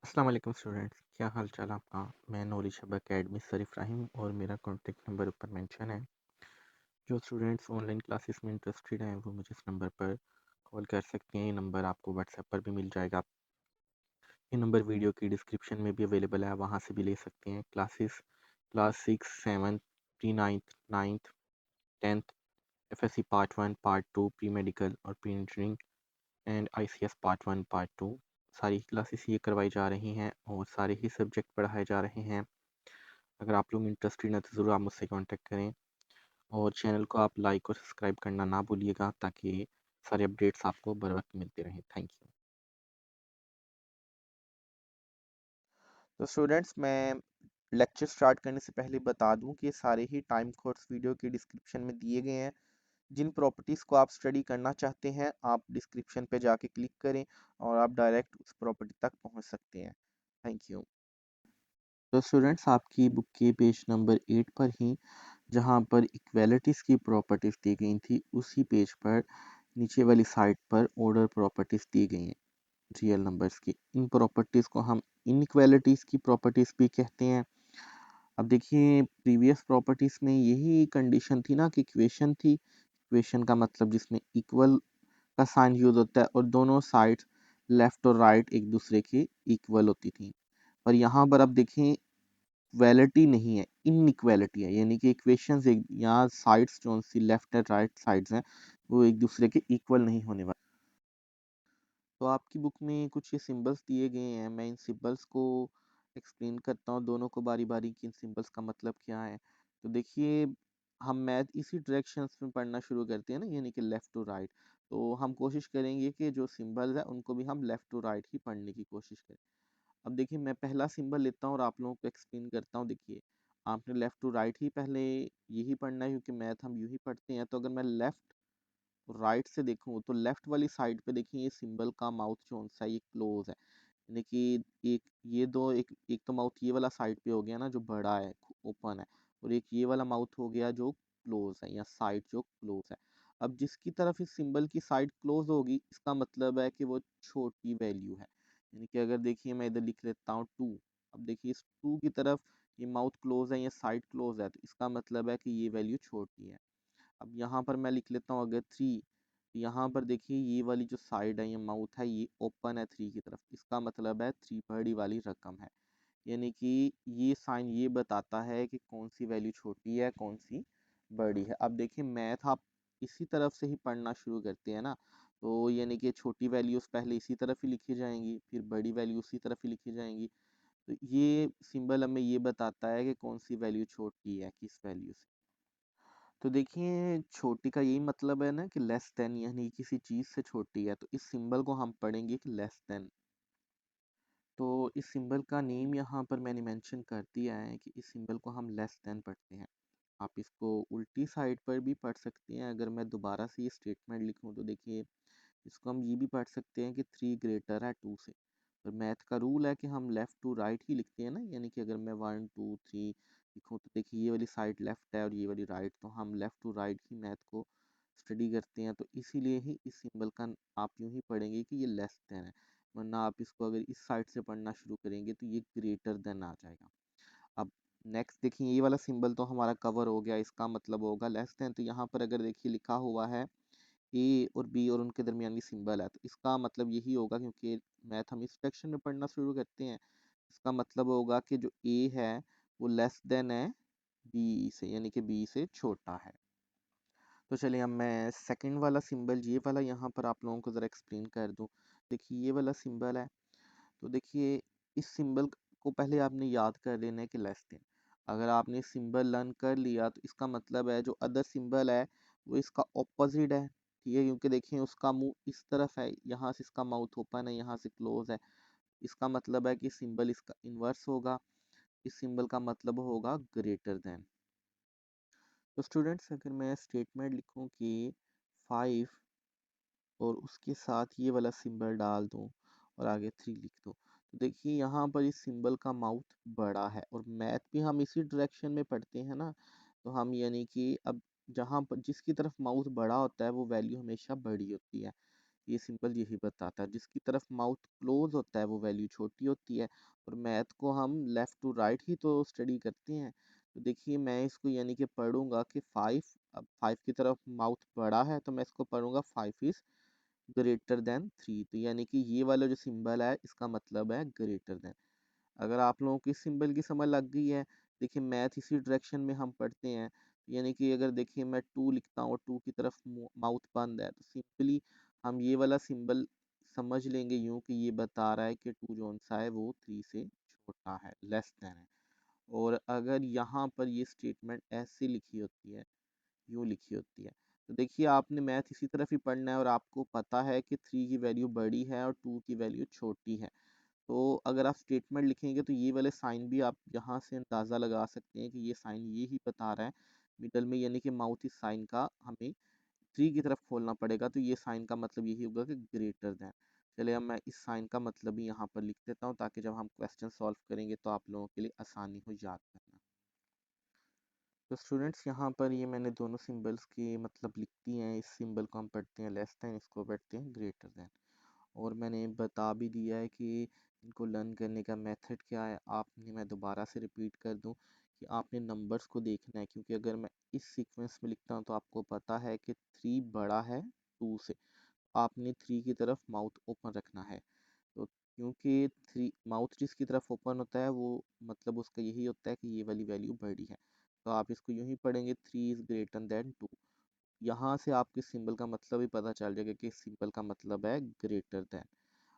अस्सलाम वालेकुम स्टूडेंट्स, क्या हाल चाल आपका। मैं knowledge hub academy sir Ibrahim और मेरा कॉन्टैक्ट नंबर ऊपर मेंशन है। जो स्टूडेंट्स ऑनलाइन क्लासेस में इंटरेस्टेड हैं वो मुझे इस नंबर पर कॉल कर सकते हैं। ये नंबर आपको व्हाट्सएप पर भी मिल जाएगा। ये नंबर वीडियो की डिस्क्रिप्शन में भी अवेलेबल है, वहाँ से भी ले सकते हैं। Class 6, 7, pre ninth, ninth, 10th, FSC part 1, part 2, pre medical और pre engineering and ICS part 1, part 2 सारी क्लासेस ये करवाई जा रही हैं और सारे ही सब्जेक्ट पढ़ाए जा रहे हैं। अगर आप लोग इंटरेस्टेड हैं तो ज़रूर आप मुझसे कांटेक्ट करें और चैनल को आप लाइक और सब्सक्राइब करना ना भूलिएगा ताकि सारे अपडेट्स आपको बर वक्त मिलते रहें। Thank you. तो स्टूडेंट्स, मैं लेक्चर स्टार्ट करने से पहले बता दूं कि ये सारे ही टाइम कोड्स वीडियो के डिस्क्रिप्शन में दिए गए हैं। जिन प्रॉपर्टीज़ को आप स्टडी करना चाहते हैं आप डिस्क्रिप्शन पे जाके क्लिक करें और आप डायरेक्ट उस प्रॉपर्टी तक पहुंच सकते हैं। Thank you. तो स्टूडेंट्स, आपकी बुक के पेज नंबर 8 पर ही जहाँ पर इक्वालिटीज़ की प्रॉपर्टीज़ दी गई थी उसी पेज पर नीचे वाली साइड पर ऑर्डर प्रॉपर्टीज़ दी गई हैं रियल नंबर्स की। इन प्रॉपर्टीज़ को हम इनइक्वालिटीज़ की प्रॉपर्टीज़ भी कहते हैं। अब देखिए, प्रीवियस प्रॉपर्टीज में यही कंडीशन थी ना कि इक्वेशन थी। इक्वेशन का मतलब जिसमें इक्वल का साइन यूज होता है और दोनों साइड्स लेफ्ट और राइट एक दूसरे के इक्वल होती थी। पर यहाँ पर अब देखें, इक्वालिटी नहीं है, इनइक्वालिटी है, यानी कि इक्वेशंस एक यहाँ साइड्स जो सी लेफ्ट एंड राइट साइड्स हैं वो एक दूसरे के इक्वल नहीं होने वाले। तो आपकी बुक में कुछ ये सिंबल्स दिए गए हैं, मैं इन सिंबल्स को एक्सप्लेन करता हूँ दोनों को बारी बारी कि इन सिंबल्स का मतलब क्या है। तो देखिए, हम मैथ इसी डायरेक्शंस में पढ़ना शुरू करते हैं ना, यानी कि लेफ़्ट टू राइट। तो हम कोशिश करेंगे कि जो सिंबल्स हैं उनको भी हम लेफ़्ट टू राइट ही पढ़ने की कोशिश करें। अब देखिए, मैं पहला सिंबल लेता हूँ और आप लोगों को एक्सप्लेन करता हूँ। देखिए, आपने लेफ़्ट टू राइट ही पहले यही पढ़ना है क्योंकि मैथ हम यूँ ही पढ़ते हैं। तो अगर मैं लेफ़्ट राइट से देखूँ तो लेफ्ट वाली साइड पे देखिए, ये सिंबल का माउथ जो सा ये क्लोज है, यानी कि एक ये दो एक तो माउथ ये वाला साइड पे हो गया ना जो बड़ा है, ओपन है, और एक ये वाला माउथ हो गया जो क्लोज है या साइड जो क्लोज है। अब जिसकी तरफ इस सिंबल की साइड क्लोज होगी इसका मतलब है कि वो छोटी वैल्यू है। यानी कि अगर देखिए, मैं इधर लिख लेता हूँ 2। अब देखिए, इस 2 की तरफ ये माउथ क्लोज है, ये साइड क्लोज है, तो इसका मतलब है कि ये वैल्यू छोटी है। अब यहाँ पर मैं लिख लेता हूँ अगर 3, यहाँ पर देखिए ये वाली जो साइड है, ये माउथ है, ये ओपन है 3 की तरफ, इसका मतलब है 3 बड़ी वाली रकम है। यानी कि ये साइन ये बताता है कि कौन सी वैल्यू छोटी है कौन सी बड़ी है। अब देखिए, मैथ आप इसी तरफ से ही पढ़ना शुरू करते हैं ना, तो यानी कि छोटी वैल्यूज पहले इसी तरफ ही लिखी जाएंगी, फिर बड़ी वैल्यू उसी तरफ ही लिखी जाएंगी। तो ये सिंबल हमें ये बताता है कि कौन सी वैल्यू छोटी है किस वैल्यू से। तो देखिए, छोटी का यही मतलब है ना कि लेस देन, यानी किसी चीज़ से छोटी है, तो इस सिंबल को हम पढ़ेंगे कि लेस देन। तो इस सिंबल का नेम यहाँ पर मैंने मेंशन कर दिया है कि इस सिंबल को हम लेस देन पढ़ते हैं। आप इसको उल्टी साइड पर भी पढ़ सकते हैं। अगर मैं दोबारा से ये स्टेटमेंट लिखूँ तो देखिए, इसको हम ये भी पढ़ सकते हैं कि 3 ग्रेटर है 2 से। और मैथ का रूल है कि हम लेफ़्ट टू राइट ही लिखते हैं ना, यानी कि अगर मैं 1 2 3 लिखूँ तो देखिए ये वाली साइड लेफ़्ट है और ये वाली राइट, तो हम लेफ़्ट टू राइट ही मैथ को स्टडी करते हैं। तो इसीलिए ही इस सिंबल का आप यूँ ही पढ़ेंगे कि ये लेस देन है, वरना आप इसको अगर इस साइड से पढ़ना शुरू करेंगे तो ये ग्रेटर देन आ जाएगा। अब नेक्स्ट देखिए, ये वाला सिंबल तो हमारा कवर हो गया, इसका मतलब होगा लेस देन। तो यहाँ पर अगर देखिए लिखा हुआ है ए और बी और उनके दरमियानी सिंबल है, तो इसका मतलब यही होगा, क्योंकि मैथ हम इस सेक्शन में पढ़ना शुरू करते हैं, इसका मतलब होगा कि जो ए है वो लेस देन है बी से, यानी कि बी से छोटा है। तो चलिए, अब मैं सेकंड वाला सिंबल ये वाला यहाँ पर आप लोगों को ज़रा एक्सप्लेन कर दूँ। देखिए, ये वाला सिंबल है, तो देखिए इस सिंबल को पहले आपने याद कर लेना है कि लेस देन। अगर आपने सिंबल लर्न कर लिया तो इसका मतलब है जो अदर सिंबल है वो इसका ऑपोजिट है, ठीक है, क्योंकि देखिए उसका मुंह इस तरफ है, यहाँ से इसका माउथ ओपन है, यहाँ से क्लोज है। इसका मतलब है कि सिंबल इसका इन्वर्स होगा। इस सिंबल का मतलब होगा ग्रेटर देन। तो स्टूडेंट्स, अगर मैं स्टेटमेंट लिखूं कि 5 और उसके साथ ये वाला सिंबल डाल दूं और आगे 3 लिख दूं, तो देखिए यहाँ पर इस सिंबल का माउथ बड़ा है और मैथ भी हम इसी डायरेक्शन में पढ़ते हैं ना, तो हम यानी कि अब जहाँ पर जिसकी तरफ माउथ बड़ा होता है वो वैल्यू हमेशा बड़ी होती है। ये सिंबल यही बताता है। जिसकी तरफ माउथ क्लोज होता है वो वैल्यू छोटी होती है। और मैथ को हम लेफ़्ट टू राइट ही तो स्टडी करते हैं। तो देखिए मैं इसको यानी कि पढ़ूँगा कि 5, अब 5 की तरफ माउथ बड़ा है तो मैं इसको पढ़ूँगा 5 इज़ ग्रेटर दैन 3, तो यानी कि ये वाला जो सिंबल है इसका मतलब है ग्रेटर दैन। अगर आप लोगों को इस सिंबल की समझ लग गई है, देखिए मैथ इसी डायरेक्शन में हम पढ़ते हैं। यानी कि अगर देखिए मैं 2 लिखता हूँ, 2 की तरफ माउथ बंद है, तो सिंपली हम ये वाला सिंबल समझ लेंगे यूँ कि ये बता रहा है कि 2 जो सा है वो 3 से छोटा है, लेस देन है। और अगर यहाँ पर ये स्टेटमेंट ऐसे लिखी होती है, यूँ लिखी होती है, तो देखिए आपने मैथ इसी तरफ ही पढ़ना है और आपको पता है कि 3 की वैल्यू बड़ी है और 2 की वैल्यू छोटी है। तो अगर आप स्टेटमेंट लिखेंगे तो ये वाले साइन भी आप यहाँ से अंदाज़ा लगा सकते हैं कि ये साइन ये ही बता रहा है मिडल में, यानी कि माउथ इस साइन का हमें 3 की तरफ खोलना पड़ेगा, तो ये साइन का मतलब यही होगा कि ग्रेटर दैन। चलिए अब मैं इस साइन का मतलब भी यहाँ पर लिख देता हूँ ताकि जब हम क्वेश्चन सॉल्व करेंगे तो आप लोगों के लिए आसानी हो याद करना। तो स्टूडेंट्स यहाँ पर ये मैंने दोनों सिंबल्स के मतलब लिख दिए हैं। इस सिंबल को हम पढ़ते हैं लेस दैन, इसको पढ़ते हैं ग्रेटर दैन। और मैंने बता भी दिया है कि इनको लर्न करने का मेथड क्या है। आपने, मैं दोबारा से रिपीट कर दूं कि आपने नंबर्स को देखना है, क्योंकि अगर मैं इस सीक्वेंस में लिखता हूं तो आपको पता है कि 3 बड़ा है 2 से। आपने 3 की तरफ माउथ ओपन रखना है। तो क्योंकि 3 माउथ जिसकी तरफ ओपन होता है वो मतलब उसका यही होता है कि ये वाली वैल्यू बड़ी है। तो आप इसको यूं ही पढ़ेंगे 3 इज़ ग्रेटर दैन 2। यहाँ से आपके सिंबल का मतलब ही पता चल जाएगा कि इस सिंबल का मतलब है ग्रेटर दैन।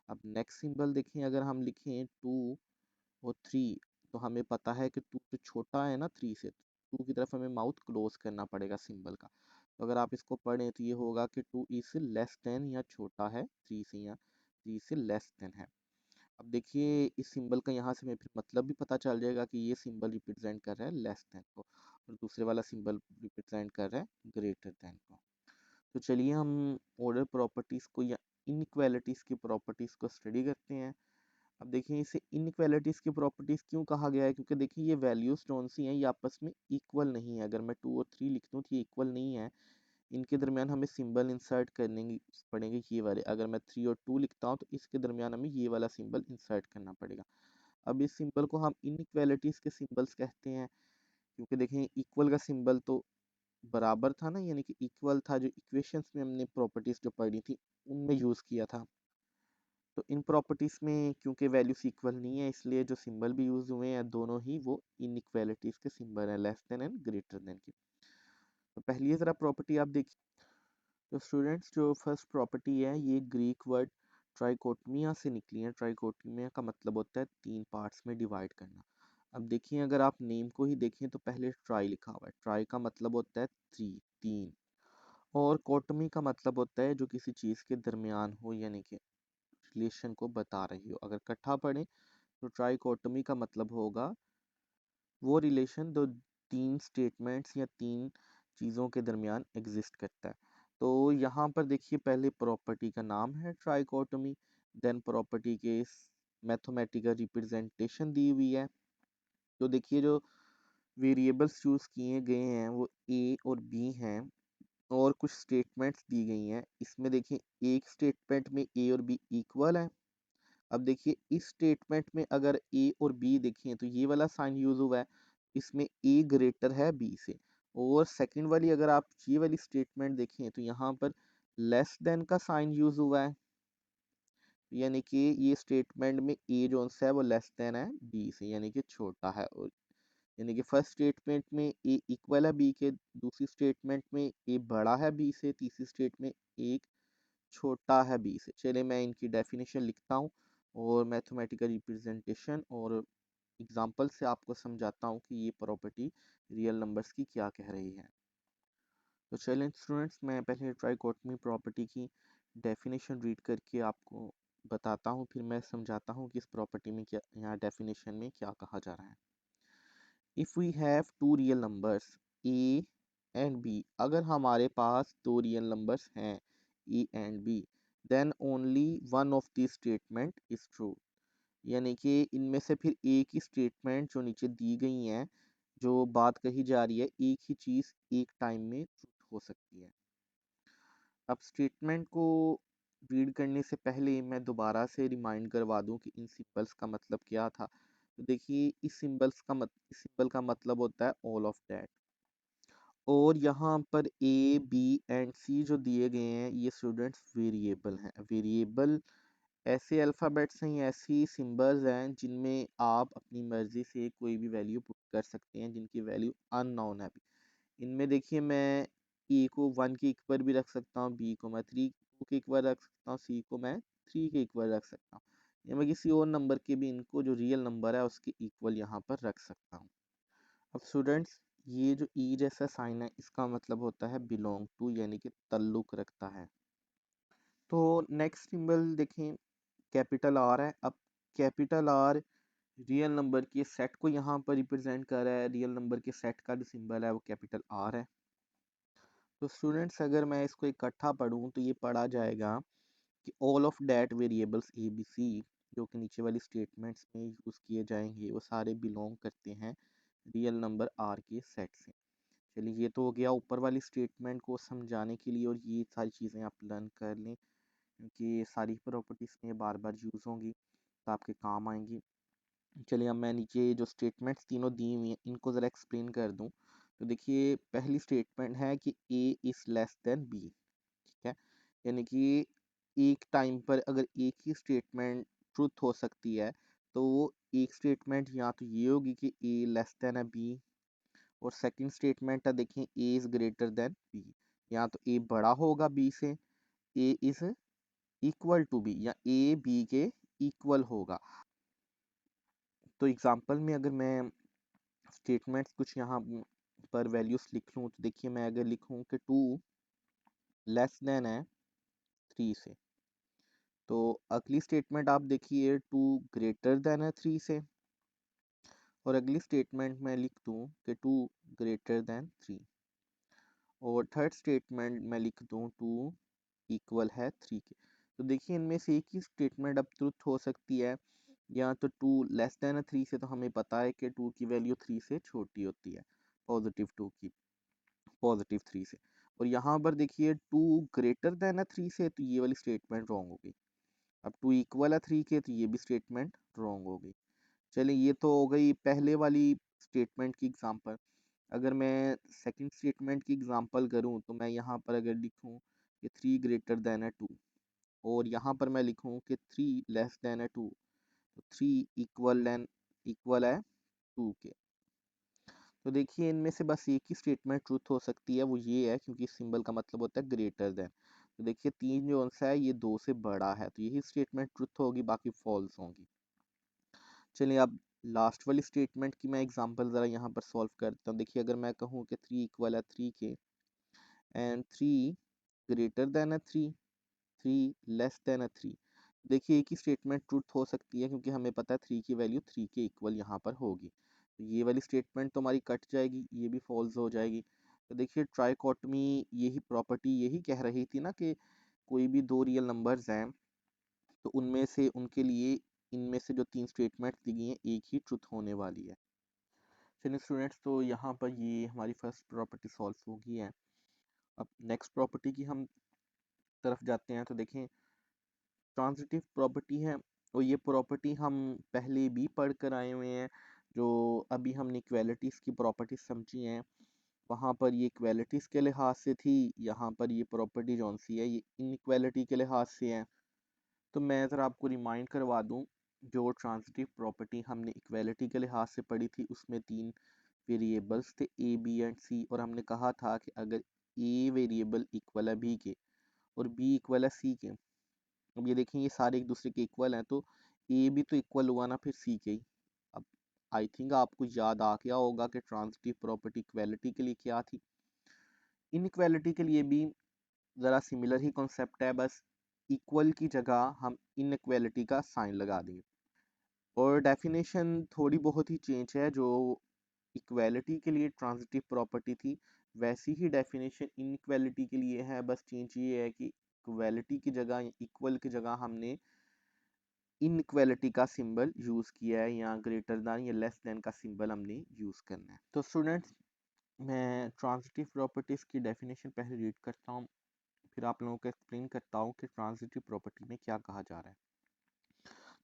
अब नेक्स्ट सिंबल देखें, अगर हम लिखें 2 और 3, तो हमें पता है कि 2 तो छोटा है ना 3 से, तो 2 की तरफ हमें माउथ क्लोज करना पड़ेगा सिंबल का। तो अगर आप इसको पढ़ें तो ये होगा कि 2 इज लेस देन या छोटा है 3 से, या 3 से लेस देन है। अब देखिए इस सिंबल का यहाँ से हमें फिर मतलब भी पता चल जाएगा कि ये सिंबल रिप्रेजेंट कर रहा है लेस देन को, और दूसरे वाला सिंबल रिप्रेजेंट कर रहा है ग्रेटर देन को। तो चलिए हम ऑर्डर प्रॉपर्टीज़ को या इनइक्वालिटीज़ की प्रॉपर्टीज़ को स्टडी करते हैं। अब देखिए इसे इनइक्वालिटीज़ की प्रॉपर्टीज़ क्यों कहा गया है, क्योंकि देखिए ये वैल्यूज़ कौन सी हैं, ये आपस में इक्वल नहीं है। अगर मैं 2 और 3 लिख दूँ तो ये इक्वल नहीं है, इनके दरमियान हमें सिंबल इंसर्ट करने पड़ेंगे ये वाले। अगर मैं 3 और 2 लिखता हूँ तो इसके दरमियान हमें ये वाला सिंबल इंसर्ट करना पड़ेगा। अब इस सिंबल को हम इनइक्वालिटीज़ के सिंबल्स कहते हैं, क्योंकि देखें इक्वल का सिंबल तो बराबर था ना, यानी कि इक्वल था, जो इक्वेशंस में हमने प्रॉपर्टीज जो पढ़ी थी उनमें यूज़ किया था। तो इन प्रॉपर्टीज में क्योंकि वैल्यूज इक्वल नहीं है, इसलिए जो सिंबल भी यूज हुए हैं दोनों ही वो इनइक्वालिटीज के सिंबल है, less than and greater than की। तो पहली जरा प्रॉपर्टी आप देखिए। तो स्टूडेंट्स जो फर्स्ट प्रॉपर्टी है ये ग्रीक वर्ड ट्राइकोटमिया से निकली है। ट्राइकोटमिया का मतलब होता है 3 पार्ट्स में डिवाइड करना। अब देखिए अगर आप नेम को ही देखें तो पहले ट्राई लिखा हुआ है, ट्राई का मतलब होता है 3, 3। और कॉटमी का मतलब होता है जो किसी चीज़ के दरमियान हो, यानी कि रिलेशन को बता रही हो। अगर इकट्ठा पढ़ें तो ट्राइकोटमी का मतलब होगा वो रिलेशन जो 3 स्टेटमेंट्स या 3 चीज़ों के दरमियान एग्जिस्ट करता है। तो यहाँ पर देखिए पहले प्रॉपर्टी का नाम है ट्राइकोटमी, देन प्रॉपर्टी के मैथमेटिकल रिप्रेजेंटेशन दी हुई है। तो देखिए जो वेरिएबल्स चूज़ किए गए हैं वो ए और बी हैं, और कुछ स्टेटमेंट्स दी गई हैं। इसमें देखिए एक स्टेटमेंट में ए और बी इक्वल है। अब देखिए इस स्टेटमेंट में अगर ए और बी देखें तो ये वाला साइन यूज हुआ है, इसमें ए ग्रेटर है बी से। और सेकंड वाली अगर आप ये वाली स्टेटमेंट देखें तो यहाँ पर लेस देन का साइन यूज हुआ है, यानी कि ये स्टेटमेंट में ए जो सा है वो लेस देन है बी से, यानी कि छोटा है। और यानी कि फर्स्ट स्टेटमेंट में ए इक्वल है बी के, दूसरी स्टेटमेंट में ए बड़ा है बी से, तीसरी स्टेटमेंट में ए छोटा है बी से। चलिए मैं इनकी डेफिनेशन लिखता हूँ और मैथमेटिकल रिप्रेजेंटेशन और एग्जांपल से आपको समझाता हूँ कि ये प्रॉपर्टी रियल नंबर्स की क्या कह रही है। तो चलें स्टूडेंट्स, मैं पहले ट्राइकोटमी प्रॉपर्टी की डेफिनेशन रीड करके आपको बताता हूँ, फिर मैं समझाता हूँ कि इस प्रॉपर्टी में क्या, यहाँ डेफिनेशन में क्या कहा जा रहा है। If we have two real numbers A and B, अगर हमारे पास दो रियल नंबर्स हैं A and B, then only one of the statement is true, यानी कि इनमें से फिर एक ही स्टेटमेंट जो नीचे दी गई हैं, जो बात कही जा रही है, एक ही चीज़ एक टाइम में ट्रू हो सकती है। अब स्टेटमेंट को रीड करने से पहले मैं दोबारा से रिमाइंड करवा दूं कि इन सिंबल्स का मतलब क्या था। तो देखिए इस सिंबल का मतलब होता है ऑल ऑफ दैट। और यहाँ पर ए बी एंड सी जो दिए गए हैं ये स्टूडेंट्स वेरिएबल हैं। वेरिएबल ऐसे अल्फ़ाबेट्स हैं, ऐसी सिंबल्स हैं जिनमें आप अपनी मर्ज़ी से कोई भी वैल्यू पुट कर सकते हैं, जिनकी वैल्यू अननोन है अभी। इनमें देखिए मैं ए को 1 के इक्वल भी रख सकता हूँ, बी को मैं 2 के इक्वल रख सकता हूँ, सी को मैं 3 के इक्वल रख सकता हूँ, या मैं किसी और नंबर के भी इनको जो रियल नंबर है उसके इक्वल यहाँ पर रख सकता हूँ। अब स्टूडेंट्स ये जो ई जैसा साइन है इसका मतलब होता है बिलोंग टू, यानी कि ताल्लुक रखता है। तो नेक्स्ट सिंबल देखें, कैपिटल आर है। अब कैपिटल आर रियल नंबर के सेट को यहाँ पर रिप्रेजेंट कर रहा है। रियल नंबर के सेट का जो सिंबल है वो कैपिटल आर है। तो स्टूडेंट्स अगर मैं इसको इकट्ठा पढ़ूँ तो ये पढ़ा जाएगा कि all of that variables A B C जो कि नीचे वाली स्टेटमेंट्स में यूज़ किए जाएंगे वो सारे बिलोंग करते हैं रियल नंबर आर के सेट से। चलिए ये तो हो गया ऊपर वाली स्टेटमेंट को समझाने के लिए, और ये सारी चीज़ें आप लर्न कर लें क्योंकि ये सारी प्रॉपर्टीज़ में बार बार यूज़ होंगी तो आपके काम आएंगी। चलिए अब मैं नीचे जो स्टेटमेंट्स तीनों दी हुई हैं इनको ज़रा एक्सप्लेन कर दूं। तो देखिए पहली स्टेटमेंट है कि A is less than B. ठीक है, यानी कि एक टाइम पर अगर एक ही स्टेटमेंट ट्रुथ हो सकती है तो वो एक स्टेटमेंट या तो ये होगी कि ए लेस देन है बी, और सेकंड स्टेटमेंट है देखें A is greater than B. या तो ए बड़ा होगा बी से, A is equal to B, या ए बी के इक्वल होगा। तो एग्जांपल में अगर मैं स्टेटमेंट्स कुछ यहाँ पर वैल्यूज लिख लूँ तो देखिए मैं अगर लिखूँ कि 2 लेस देन है 3 से, तो अगली स्टेटमेंट आप देखिए 2 ग्रेटर देन है 3 से, और अगली स्टेटमेंट में लिख दूँ कि 2 ग्रेटर देन 3, और थर्ड स्टेटमेंट में लिख दूँ 2 इक्वल है 3 के। तो देखिए इनमें से एक ही स्टेटमेंट अब ट्रुथ हो सकती है, या तो 2 लेस देन है 3 से, तो हमें पता है कि 2 की वैल्यू 3 से छोटी होती है, पॉजिटिव 2 की, पॉजिटिव 3 से। और यहाँ पर देखिए 2 ग्रेटर देन है 3 से, तो ये वाली स्टेटमेंट रॉन्ग होगी। अब 2 इक्वल है 3 के, तो ये भी स्टेटमेंट रॉन्ग होगी। चलिए ये तो हो गई पहले वाली स्टेटमेंट की एग्जांपल। अगर मैं सेकंड स्टेटमेंट की एग्जांपल करूं तो मैं यहाँ पर अगर लिखूं कि 3 ग्रेटर देन है 2, और यहाँ पर मैं लिखूं कि 3 लेस देन है 2, तो 3 इक्वल है 2 के। तो देखिए इनमें से बस एक ही स्टेटमेंट ट्रुथ हो सकती है, वो ये है क्योंकि सिंबल का मतलब होता है ग्रेटर देन। तो देखिए 3 जो आंसर है ये 2 से बड़ा है, तो यही स्टेटमेंट ट्रुथ होगी, बाकी फॉल्स होंगी। चलिए अब लास्ट वाली स्टेटमेंट की मैं एग्जांपल ज़रा यहाँ पर सॉल्व करता हूँ। देखिए अगर मैं कहूँ कि 3 इक्वल है 3 के एंड 3 ग्रेटर देन है 3, 3 लेस देन है 3, देखिए एक ही स्टेटमेंट ट्रुथ हो सकती है क्योंकि हमें पता है 3 की वैल्यू 3 के इक्वल यहाँ पर होगी। तो ये वाली स्टेटमेंट तो हमारी कट जाएगी, ये भी फॉल्स हो जाएगी। तो देखिए ट्राइकोटमी यही प्रॉपर्टी यही कह रही थी ना कि कोई भी दो रियल नंबर्स हैं तो उनमें से उनके लिए इनमें से जो तीन स्टेटमेंट्स दी गई हैं एक ही ट्रुथ होने वाली है। चलिए स्टूडेंट्स, तो यहाँ पर ये हमारी फर्स्ट प्रॉपर्टी सॉल्व हो गई है। अब नेक्स्ट प्रॉपर्टी की हम तरफ जाते हैं। तो देखें ट्रांजिटिव प्रॉपर्टी है, और ये प्रॉपर्टी हम पहले भी पढ़ कर आए हुए हैं। जो अभी हमने इक्वालिटीज़ की प्रॉपर्टीज समझी हैं वहाँ पर ये इक्वालिटीज़ के लिहाज से थी, यहाँ पर ये प्रॉपर्टी जौन सी है ये इनइक्वालिटी के लिहाज से है। तो मैं ज़रा आपको रिमाइंड करवा दूँ, जो ट्रांजिटिव प्रॉपर्टी हमने इक्वालिटी के लिहाज से पढ़ी थी उसमें तीन वेरिएबल्स थे ए बी एंड सी, और हमने कहा था कि अगर ए वेरिएबल इक्वल है बी के और बी इक्वल है सी के। अब ये देखें ये सारे एक दूसरे के इक्वल हैं, तो ए भी तो इक्वल हुआ ना फिर सी के ही। अब आई थिंक आपको याद आ गया होगा कि ट्रांजिटिव प्रॉपर्टी इक्वालिटी के लिए क्या थी। इनइक्वालिटी के लिए भी ज़रा सिमिलर ही कॉन्सेप्ट है, बस इक्वल की जगह हम इनइक्वालिटी का साइन लगा देंगे, और डेफिनेशन थोड़ी बहुत ही चेंज है। जो इक्वालिटी के लिए ट्रांजिटिव प्रॉपर्टी थी वैसी ही डेफिनेशन इनइक्वालिटी के लिए है, बस चेंज ये है कि इक्वालिटी की जगह इक्वल की जगह हमने इनइक्वालिटी का सिंबल यूज़ किया है, या ग्रेटर दैन या लेस देन का सिंबल हमने यूज़ करना है। तो स्टूडेंट्स मैं ट्रांजिटिव प्रॉपर्टीज़ की डेफिनेशन पहले रीड करता हूँ, फिर आप लोगों को एक्सप्लेन करता हूँ कि ट्रांजिटिव प्रॉपर्टी में क्या कहा जा रहा है।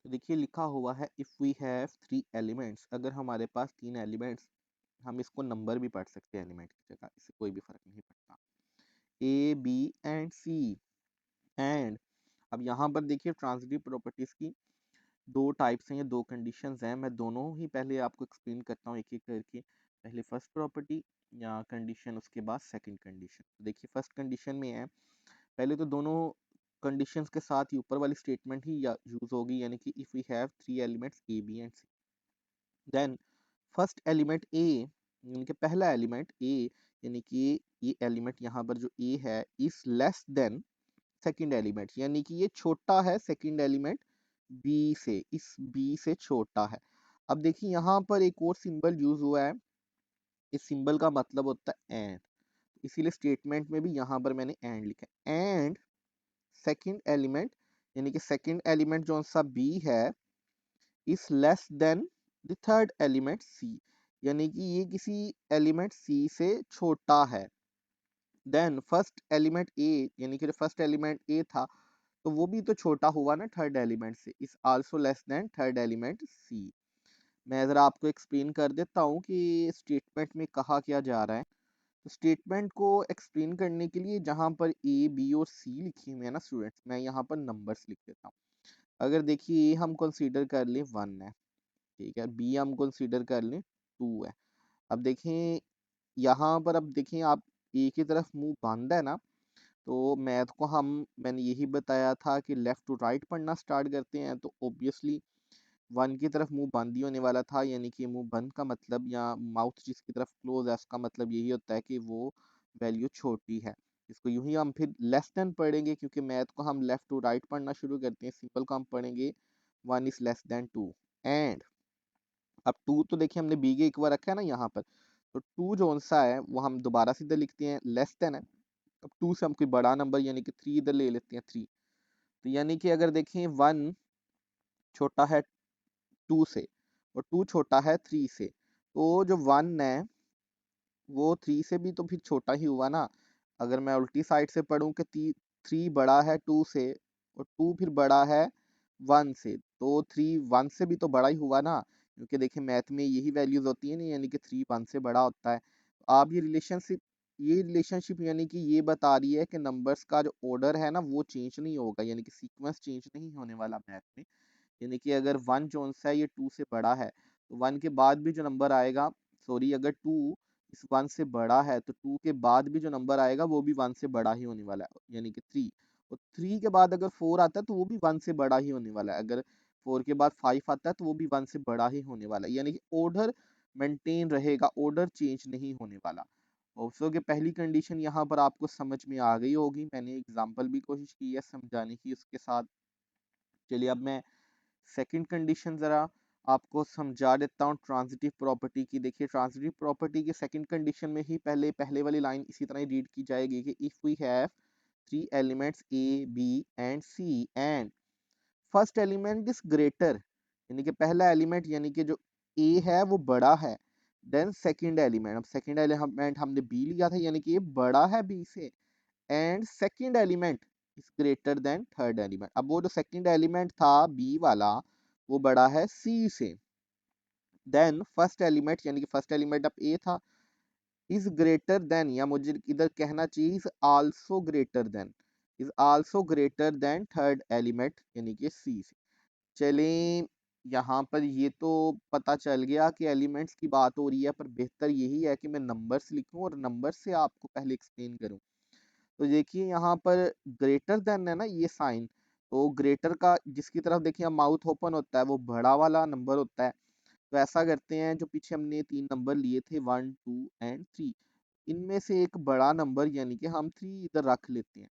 तो देखिए लिखा हुआ है इफ़ वी हैव 3 एलिमेंट्स, अगर हमारे पास 3 एलिमेंट्स, हम इसको नंबर भी पढ़ सकते हैं एलिमेंट की जगह, इससे कोई भी फर्क नहीं पड़ता, A B and C. And अब यहाँ पर देखिए ट्रांजिटिव प्रॉपर्टीज की दो टाइप्स हैं या दो कंडीशंस हैं, मैं दोनों ही पहले आपको एक्सप्लेन करता हूँ एक एक करके। पहले फर्स्ट प्रॉपर्टी या कंडीशन, उसके बाद सेकंड कंडीशन। देखिए फर्स्ट कंडीशन में है, पहले तो दोनों कंडीशंस के साथ ही ऊपर वाली स्टेटमेंट ही यूज होगी, यानी कि if we have 3 elements A B and C, then first element A, यानी कि पहला एलिमेंट ए, यानी कि ये एलिमेंट यहाँ पर जो ए है is less then second element, यानी कि ये छोटा है सेकंड एलिमेंट बी से, इस बी से छोटा है। अब देखिए यहाँ पर एक और सिंबल यूज हुआ है, इस सिंबल का मतलब होता है एंड, इसीलिए स्टेटमेंट में भी यहाँ पर मैंने एंड लिखा है। एंड सेकंड एलिमेंट, यानी कि सेकंड एलिमेंट जो सा बी है is less than the third element C, यानी कि ये किसी एलिमेंट सी से छोटा है। देन फर्स्ट एलिमेंट ए, यानी कि फर्स्ट एलिमेंट ए था तो वो भी तो छोटा हुआ ना थर्ड एलिमेंट से, is also less than third element C. मैं ज़रा आपको एक्सप्लेन कर देता हूँ कि स्टेटमेंट में कहा क्या जा रहा है। तो स्टेटमेंट को एक्सप्लेन करने के लिए जहाँ पर ए बी और सी लिखी हुई है ना स्टूडेंट्स, मैं यहाँ पर नंबर्स लिख देता हूँ। अगर देखिए ए हम कंसीडर कर लें 1 है, ठीक है, बी हम कंसीडर कर लें 2 है। अब देखें यहाँ पर, अब देखें आप ए की तरफ मुंह बांधा है ना, तो मैथ को मैंने यही बताया था कि लेफ्ट टू राइट पढ़ना स्टार्ट करते हैं, तो ऑब्वियसली 1 की तरफ मुंह बंद ही होने वाला था, यानी कि मुंह बंद का मतलब या माउथ जिसकी तरफ क्लोज है उसका मतलब यही होता है कि वो वैल्यू छोटी है। इसको यूं ही हम फिर लेस देन पढ़ेंगे, क्योंकि मैथ को हम लेफ्ट टू राइट पढ़ना शुरू करते हैं, सिंपल को हम पढ़ेंगे 1 इज लेस देन 2। एंड अब 2 तो देखिए हमने बी के इक्वल रखा है ना यहाँ पर, तो 2 जो सा है वो हम दोबारा से इधर लिखते हैं लेस देन है। अब 2 से हम कोई बड़ा नंबर यानी कि 3 इधर ले लेते हैं 3, तो यानी कि अगर देखें 1 छोटा है 2 से और 2 छोटा है 3 से, तो जो 1 है वो 3 से भी तो फिर छोटा ही हुआ ना। अगर मैं उल्टी साइड से पढ़ूं कि 3 बड़ा है 2 से और 2 फिर बड़ा है 1 से, तो 3 1 से भी तो बड़ा ही हुआ ना, क्योंकि देखिए मैथ में यही वैल्यूज होती है ना, यानी कि 3 1 से बड़ा होता है। तो आप ये रिलेशनशिप यानी कि ये बता रही है कि नंबर्स का जो ऑर्डर है ना वो चेंज नहीं होगा, यानी कि सीक्वेंस चेंज नहीं होने वाला मैथ में। यानी कि अगर 1 जो सा है ये 2 से बड़ा है, तो 1 के बाद भी जो नंबर आएगा, सॉरी अगर 2 इस 1 से बड़ा है तो 2 के बाद भी जो नंबर आएगा वो भी 1 से बड़ा ही होने वाला है, यानी कि 3। और 3 के बाद अगर 4 आता है तो वो भी 1 से बड़ा ही होने वाला है, अगर 4 के बाद 5 आता है तो वो भी 1 से बड़ा ही होने वाला है, यानी कि ऑर्डर मेंटेन रहेगा, ऑर्डर चेंज नहीं होने वाला। ऑल्सो कि पहली कंडीशन यहाँ पर आपको समझ में आ गई होगी, मैंने एग्जांपल भी कोशिश की है समझाने की उसके साथ। चलिए अब मैं सेकंड कंडीशन ज़रा आपको समझा देता हूँ ट्रांजिटिव प्रॉपर्टी की। देखिए ट्रांजिटिव प्रॉपर्टी की सेकंड कंडीशन में ही पहले वाली लाइन इसी तरह ही रीड की जाएगी कि if we have 3 elements A B and C and first element is greater, यानी कि पहला एलिमेंट यानी कि जो ए है वो बड़ा है, देन सेकंड एलिमेंट, अब सेकंड एलिमेंट हमने बी लिया था यानी कि ये बड़ा है बी से, and second element is greater than third element. अब वो जो सेकंड एलिमेंट था बी वाला वो बड़ा है सी से, देन फर्स्ट एलिमेंट यानी कि फर्स्ट एलिमेंट अब ए था इज ग्रेटर देन, या मुझे इधर कहना चाहिए is also greater than third element यानी कि सी से। चलें यहाँ पर ये तो पता चल गया कि एलिमेंट्स की बात हो रही है, पर बेहतर यही है कि मैं नंबर्स लिखूं और नंबर से आपको पहले एक्सप्लेन करूं। तो देखिए यहाँ पर ग्रेटर देन है ना ये साइन, तो ग्रेटर का जिसकी तरफ देखिए माउथ ओपन होता है वो बड़ा वाला नंबर होता है। तो ऐसा करते हैं, जो पीछे हमने 3 नंबर लिए थे 1 2 एंड 3, इनमें से एक बड़ा नंबर यानी कि हम 3 इधर रख लेते हैं।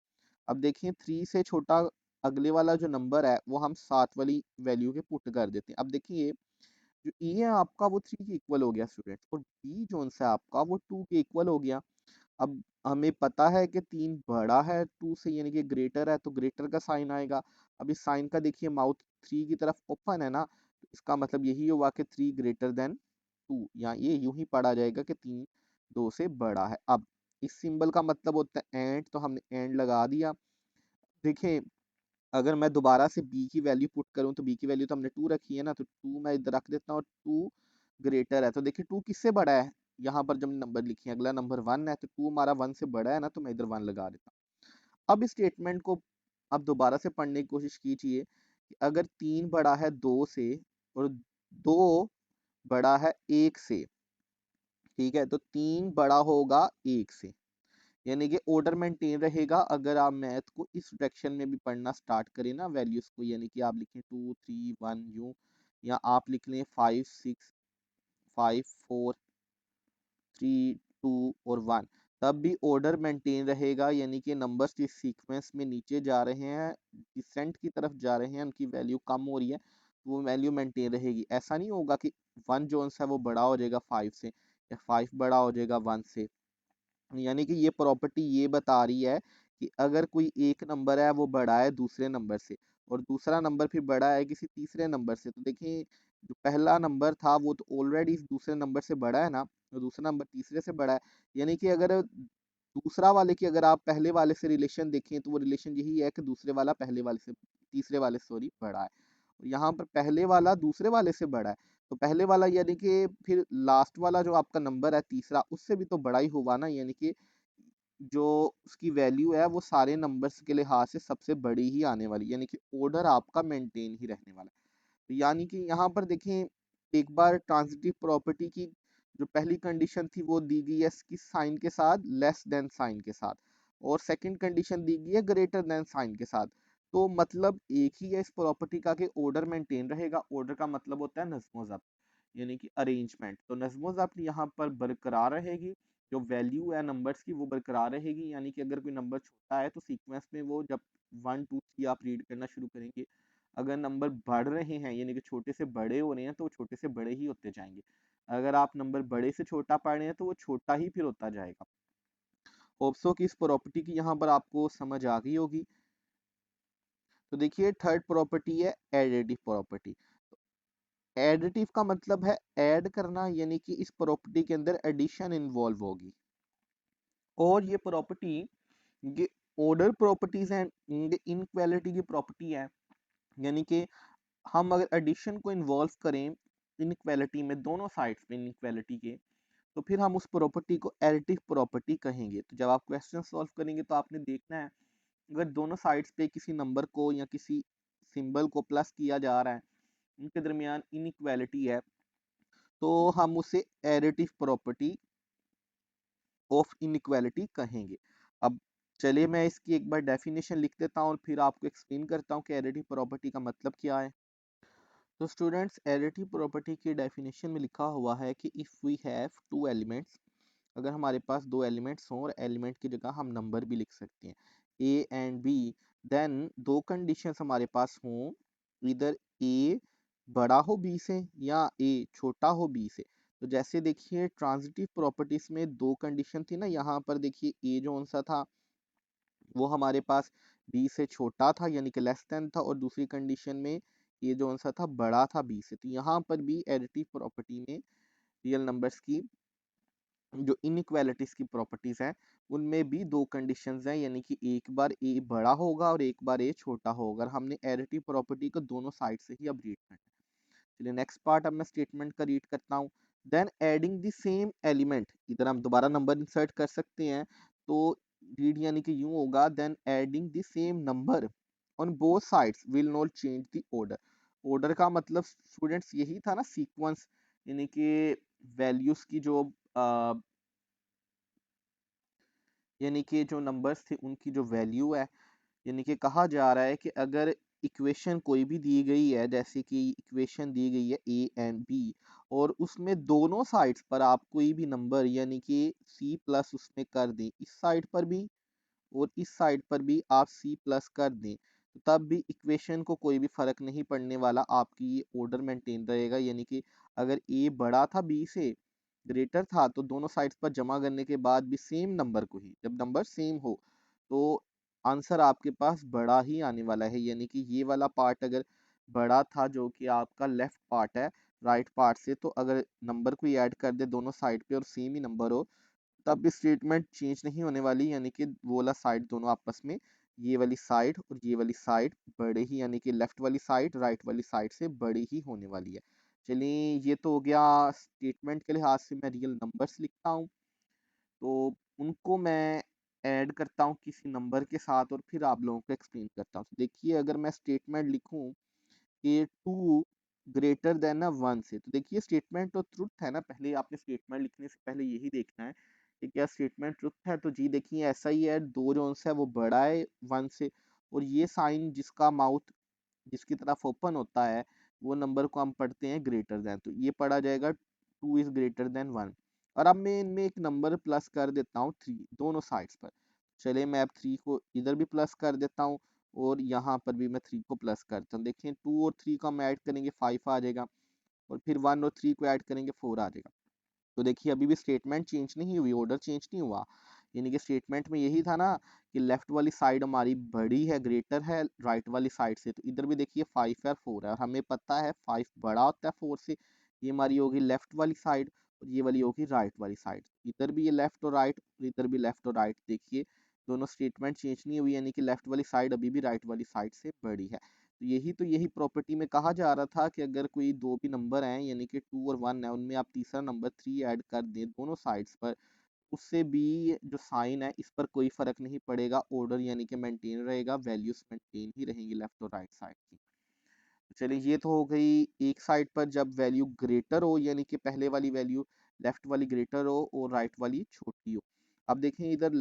अब देखिए 3 से छोटा अगले वाला जो नंबर है वो हम 7 वाली वैल्यू के पुट कर देते हैं। अब देखिए जो ई है आपका वो 3 के इक्वल हो गया स्टूडेंट्स, और डी जोन सा आपका वो 2 के इक्वल हो गया। अब हमें पता है कि 3 बड़ा है 2 से यानी कि ग्रेटर है, तो ग्रेटर का साइन आएगा। अब इस साइन का देखिए माउथ 3 की तरफ ओपन है ना, तो इसका मतलब यही हुआ कि 3 ग्रेटर देन 2, या ये यूं ही पढ़ा जाएगा कि 3 2 से बड़ा है। अब इस सिंबल का मतलब होता है एंड, तो हमने एंड लगा दिया। देखिए अगर मैं दोबारा से b की वैल्यू पुट करूं तो b की वैल्यू तो हमने 2 रखी है ना, तो 2 मैं इधर रख देता हूँ और 2 ग्रेटर है, तो देखिए 2 किससे बड़ा है, यहाँ पर जब नंबर लिखे हैं, अगला नंबर 1 है तो 2 हमारा 1 से बड़ा है ना, तो मैं इधर 1 लगा देता हूँ। अब इस स्टेटमेंट को अब दोबारा से पढ़ने की कोशिश कीजिए कि अगर 3 बड़ा है 2 से और 2 बड़ा है 1 से, ठीक है, तो 3 बड़ा होगा 1 से, यानी कि ऑर्डर मेंटेन रहेगा। अगर आप मैथ को इस डायरेक्शन में भी पढ़ना स्टार्ट करें ना वैल्यूज को, यानी कि आप लिखें 2 3 1 यूं, या आप लिख लें 5 6 5 4 3 2 और 1, तब भी ऑर्डर मेंटेन रहेगा, यानी कि नंबर्स जिस सीक्वेंस में नीचे जा रहे हैं, डिसेंट की तरफ जा रहे हैं, उनकी वैल्यू कम हो रही है, तो वो वैल्यू मेंटेन रहेगी। ऐसा नहीं होगा कि 1 जो है वो बड़ा हो जाएगा 5 से, या 5 बड़ा हो जाएगा 1 से। यानी कि ये प्रॉपर्टी ये बता रही है कि अगर कोई एक नंबर है वो बड़ा है दूसरे नंबर से, और दूसरा नंबर फिर बड़ा है किसी तीसरे नंबर से, तो देखिए जो पहला नंबर था वो तो ऑलरेडी दूसरे नंबर से बड़ा है ना, तो दूसरा नंबर तीसरे से बड़ा है। यानी कि अगर दूसरा वाले की अगर आप पहले वाले से रिलेशन देखें तो वो रिलेशन यही है कि दूसरे वाला पहले वाले से, तीसरे वाले सॉरी बड़ा है, और यहाँ पर पहले वाला दूसरे वाले से बड़ा है, तो पहले वाला यानी कि फिर लास्ट वाला जो आपका नंबर है तीसरा, उससे भी तो बड़ा ही होगा ना, यानी कि जो उसकी वैल्यू है वो सारे नंबर्स के लिहाज से सबसे बड़ी ही आने वाली, यानी कि ऑर्डर आपका मेंटेन ही रहने वाला है। तो यानी कि यहाँ पर देखें, एक बार ट्रांजिटिव प्रॉपर्टी की जो पहली कंडीशन थी वो दी गई है किस साइन के साथ, लेस देन साइन के साथ, और सेकंड कंडीशन दी गई है ग्रेटर देन साइन के साथ। तो मतलब एक ही है इस प्रॉपर्टी का कि ऑर्डर मेंटेन रहेगा। ऑर्डर का मतलब होता है नज़्म ज़ब्त, यानी कि अरेंजमेंट, तो नज़्म ज़ब्त यहाँ पर बरकरार रहेगी, जो वैल्यू है नंबर्स की वो बरकरार रहेगी। यानी कि अगर कोई नंबर छोटा है तो सीक्वेंस में वो जब 1 2 3 आप रीड करना शुरू करेंगे, अगर नंबर बढ़ रहे हैं यानी कि छोटे से बड़े हो रहे हैं तो वो छोटे से बड़े ही होते जाएंगे। अगर आप नंबर बड़े से छोटा पढ़ रहे हैं तो वो छोटा ही फिर होता जाएगा। होप्सो की इस प्रॉपर्टी की यहाँ पर आपको समझ आ गई होगी। तो देखिए थर्ड प्रॉपर्टी है एडिटिव प्रॉपर्टी। एडिटिव का मतलब है ऐड करना, यानी कि इस प्रॉपर्टी के अंदर एडिशन इन्वॉल्व होगी, और ये प्रॉपर्टी ये ऑर्डर प्रॉपर्टीज हैं, ये इनक्वालिटी की प्रॉपर्टी है। यानी कि हम अगर एडिशन को इन्वॉल्व करें इनक्वालिटी में, दोनों साइड्स पे इनक्वालिटी के, तो फिर हम उस प्रॉपर्टी को एडिटिव प्रॉपर्टी कहेंगे। तो जब आप क्वेश्चन सॉल्व करेंगे तो आपने देखना है अगर दोनों साइड्स पे किसी नंबर को या किसी सिंबल को प्लस किया जा रहा है, उनके दरमियान इनइक्वालिटी है, तो हम उसे एडिटिव प्रॉपर्टी ऑफ इनइक्वालिटी कहेंगे। अब चलिए मैं इसकी एक बार डेफिनेशन लिख देता हूँ और फिर आपको एक्सप्लेन करता हूँ कि एडिटिव प्रॉपर्टी का मतलब क्या है। तो स्टूडेंट्स, एडिटिव प्रॉपर्टी की डेफिनेशन में लिखा हुआ है कि if we have two elements, अगर हमारे पास दो एलिमेंट्स हों और एलिमेंट की जगह हम नंबर भी लिख सकते हैं ए एंड बी, देन दो कंडीशंस हमारे पास हों, इधर ए बड़ा हो बी से या ए छोटा हो बी से। तो जैसे देखिए ट्रांजिटिव प्रॉपर्टीज में दो कंडीशन थी ना, यहाँ पर देखिए ए जो सा था वो हमारे पास बी से छोटा था यानी कि लेस देन था, और दूसरी कंडीशन में ये जो सा था बड़ा था बी से। तो यहाँ पर भी एडिटिव प्रॉपर्टी में रियल नंबर्स की जो इनइक्वालिटीज की प्रॉपर्टीज हैं उनमें भी दो कंडीशंस हैं, यानी कि एक बार ए बड़ा होगा और एक बार ए छोटा होगा। हमने एडिटिव प्रॉपर्टी को दोनों साइड से ही अब रीड करना है। चलिए नेक्स्ट पार्ट अब मैं स्टेटमेंट का रीड करता हूँ। Then adding the same element, इधर हम दोबारा नंबर इंसर्ट कर सकते हैं, तो रीड यानी कि यूं होगा, then adding the same number on both sides will not change the order. Order का मतलब स्टूडेंट्स यही था ना, सीक्वेंस, यानी कि वैल्यूज की जो यानी कि जो नंबर्स थे उनकी जो वैल्यू है, यानी कि कहा जा रहा है कि अगर इक्वेशन कोई भी दी गई है, जैसे कि इक्वेशन दी गई है ए एंड बी, और उसमें दोनों साइड्स पर आप कोई भी नंबर यानी कि सी प्लस उसमें कर दें, इस साइड पर भी और इस साइड पर भी आप सी प्लस कर दें, तो तब भी इक्वेशन को कोई भी फर्क नहीं पड़ने वाला, आपकी ये ऑर्डर मेंटेन रहेगा। यानी कि अगर ए बड़ा था बी से, ग्रेटर था, तो दोनों साइड्स पर जमा करने के बाद भी सेम नंबर को ही, जब नंबर सेम हो तो आंसर आपके पास बड़ा ही आने वाला है। यानी कि ये वाला पार्ट अगर बड़ा था जो कि आपका लेफ्ट पार्ट है राइट पार्ट से, तो अगर नंबर को ऐड कर दे दोनों साइड पे और सेम ही नंबर हो, तब भी स्टेटमेंट चेंज नहीं होने वाली, यानी कि वो वाला साइड दोनों आपस में, ये वाली साइड और ये वाली साइड बड़े ही, यानी कि लेफ्ट वाली साइड राइट वाली साइड से बड़ी ही होने वाली है। चलिए ये तो हो गया स्टेटमेंट के लिहाज से। मैं रियल नंबर्स लिखता हूँ, तो उनको मैं ऐड करता हूँ किसी नंबर के साथ और फिर आप लोगों को एक्सप्लेन करता हूँ। देखिए अगर मैं स्टेटमेंट लिखूँ कि 2 ग्रेटर देन ना 1 से, तो देखिए स्टेटमेंट तो ट्रुथ है ना, पहले आपने स्टेटमेंट लिखने से पहले यही देखना है कि क्या स्टेटमेंट ट्रुथ है। तो जी देखिए ऐसा ही है, 2 जो है वो बड़ा है 1 से, और ये साइन जिसका माउथ जिसकी तरफ ओपन होता है वो नंबर को हम पढ़ते हैं ग्रेटर देन, तो ये पढ़ा जाएगा 2 इज ग्रेटर देन 1। और अब मैं इनमें एक नंबर प्लस कर देता हूँ 3 दोनों साइड्स पर। चलिए मैं अब 3 को इधर भी प्लस कर देता हूँ और यहाँ पर भी मैं 3 को प्लस करता हूँ। देखिए 2 और 3 को हम ऐड करेंगे 5 आ जाएगा, और फिर 1 और 3 को ऐड करेंगे 4 आ जाएगा। तो देखिए अभी भी स्टेटमेंट चेंज नहीं हुई, ऑर्डर चेंज नहीं हुआ। यानी कि स्टेटमेंट में यही था ना कि लेफ्ट वाली साइड हमारी बड़ी है, ग्रेटर है राइट वाली साइड से, तो इधर भी देखिए 5 है और 4 है, और हमें पता है 5 बड़ा होता है 4 से। ये हमारी होगी लेफ्ट वाली साइड और ये वाली होगी राइट वाली साइड। इधर भी ये लेफ्ट और राइट, इधर भी लेफ्ट और राइट, देखिए दोनों स्टेटमेंट चेंज नहीं हुई, यानी कि लेफ्ट वाली साइड अभी भी राइट वाली साइड से बड़ी है। तो यही प्रॉपर्टी में कहा जा रहा था कि अगर कोई दो भी नंबर हैं, यानी कि 2 और 1 है, उनमें आप तीसरा नंबर 3 ऐड कर दें दोनों साइड्स पर, उससे भी जो साइन है इस पर कोई फर्क नहीं पड़ेगा, ऑर्डर यानी कि मेंटेन रहेगा, वैल्यूज मेंटेन ही रहेंगी लेफ्ट और राइट साइड की। चलिए ये तो हो गई एक साइड पर जब वैल्यू ग्रेटर हो, यानी कि पहले वाली वैल्यू लेफ्ट वाली ग्रेटर हो और राइट वाली छोटी हो। अब देखें इधर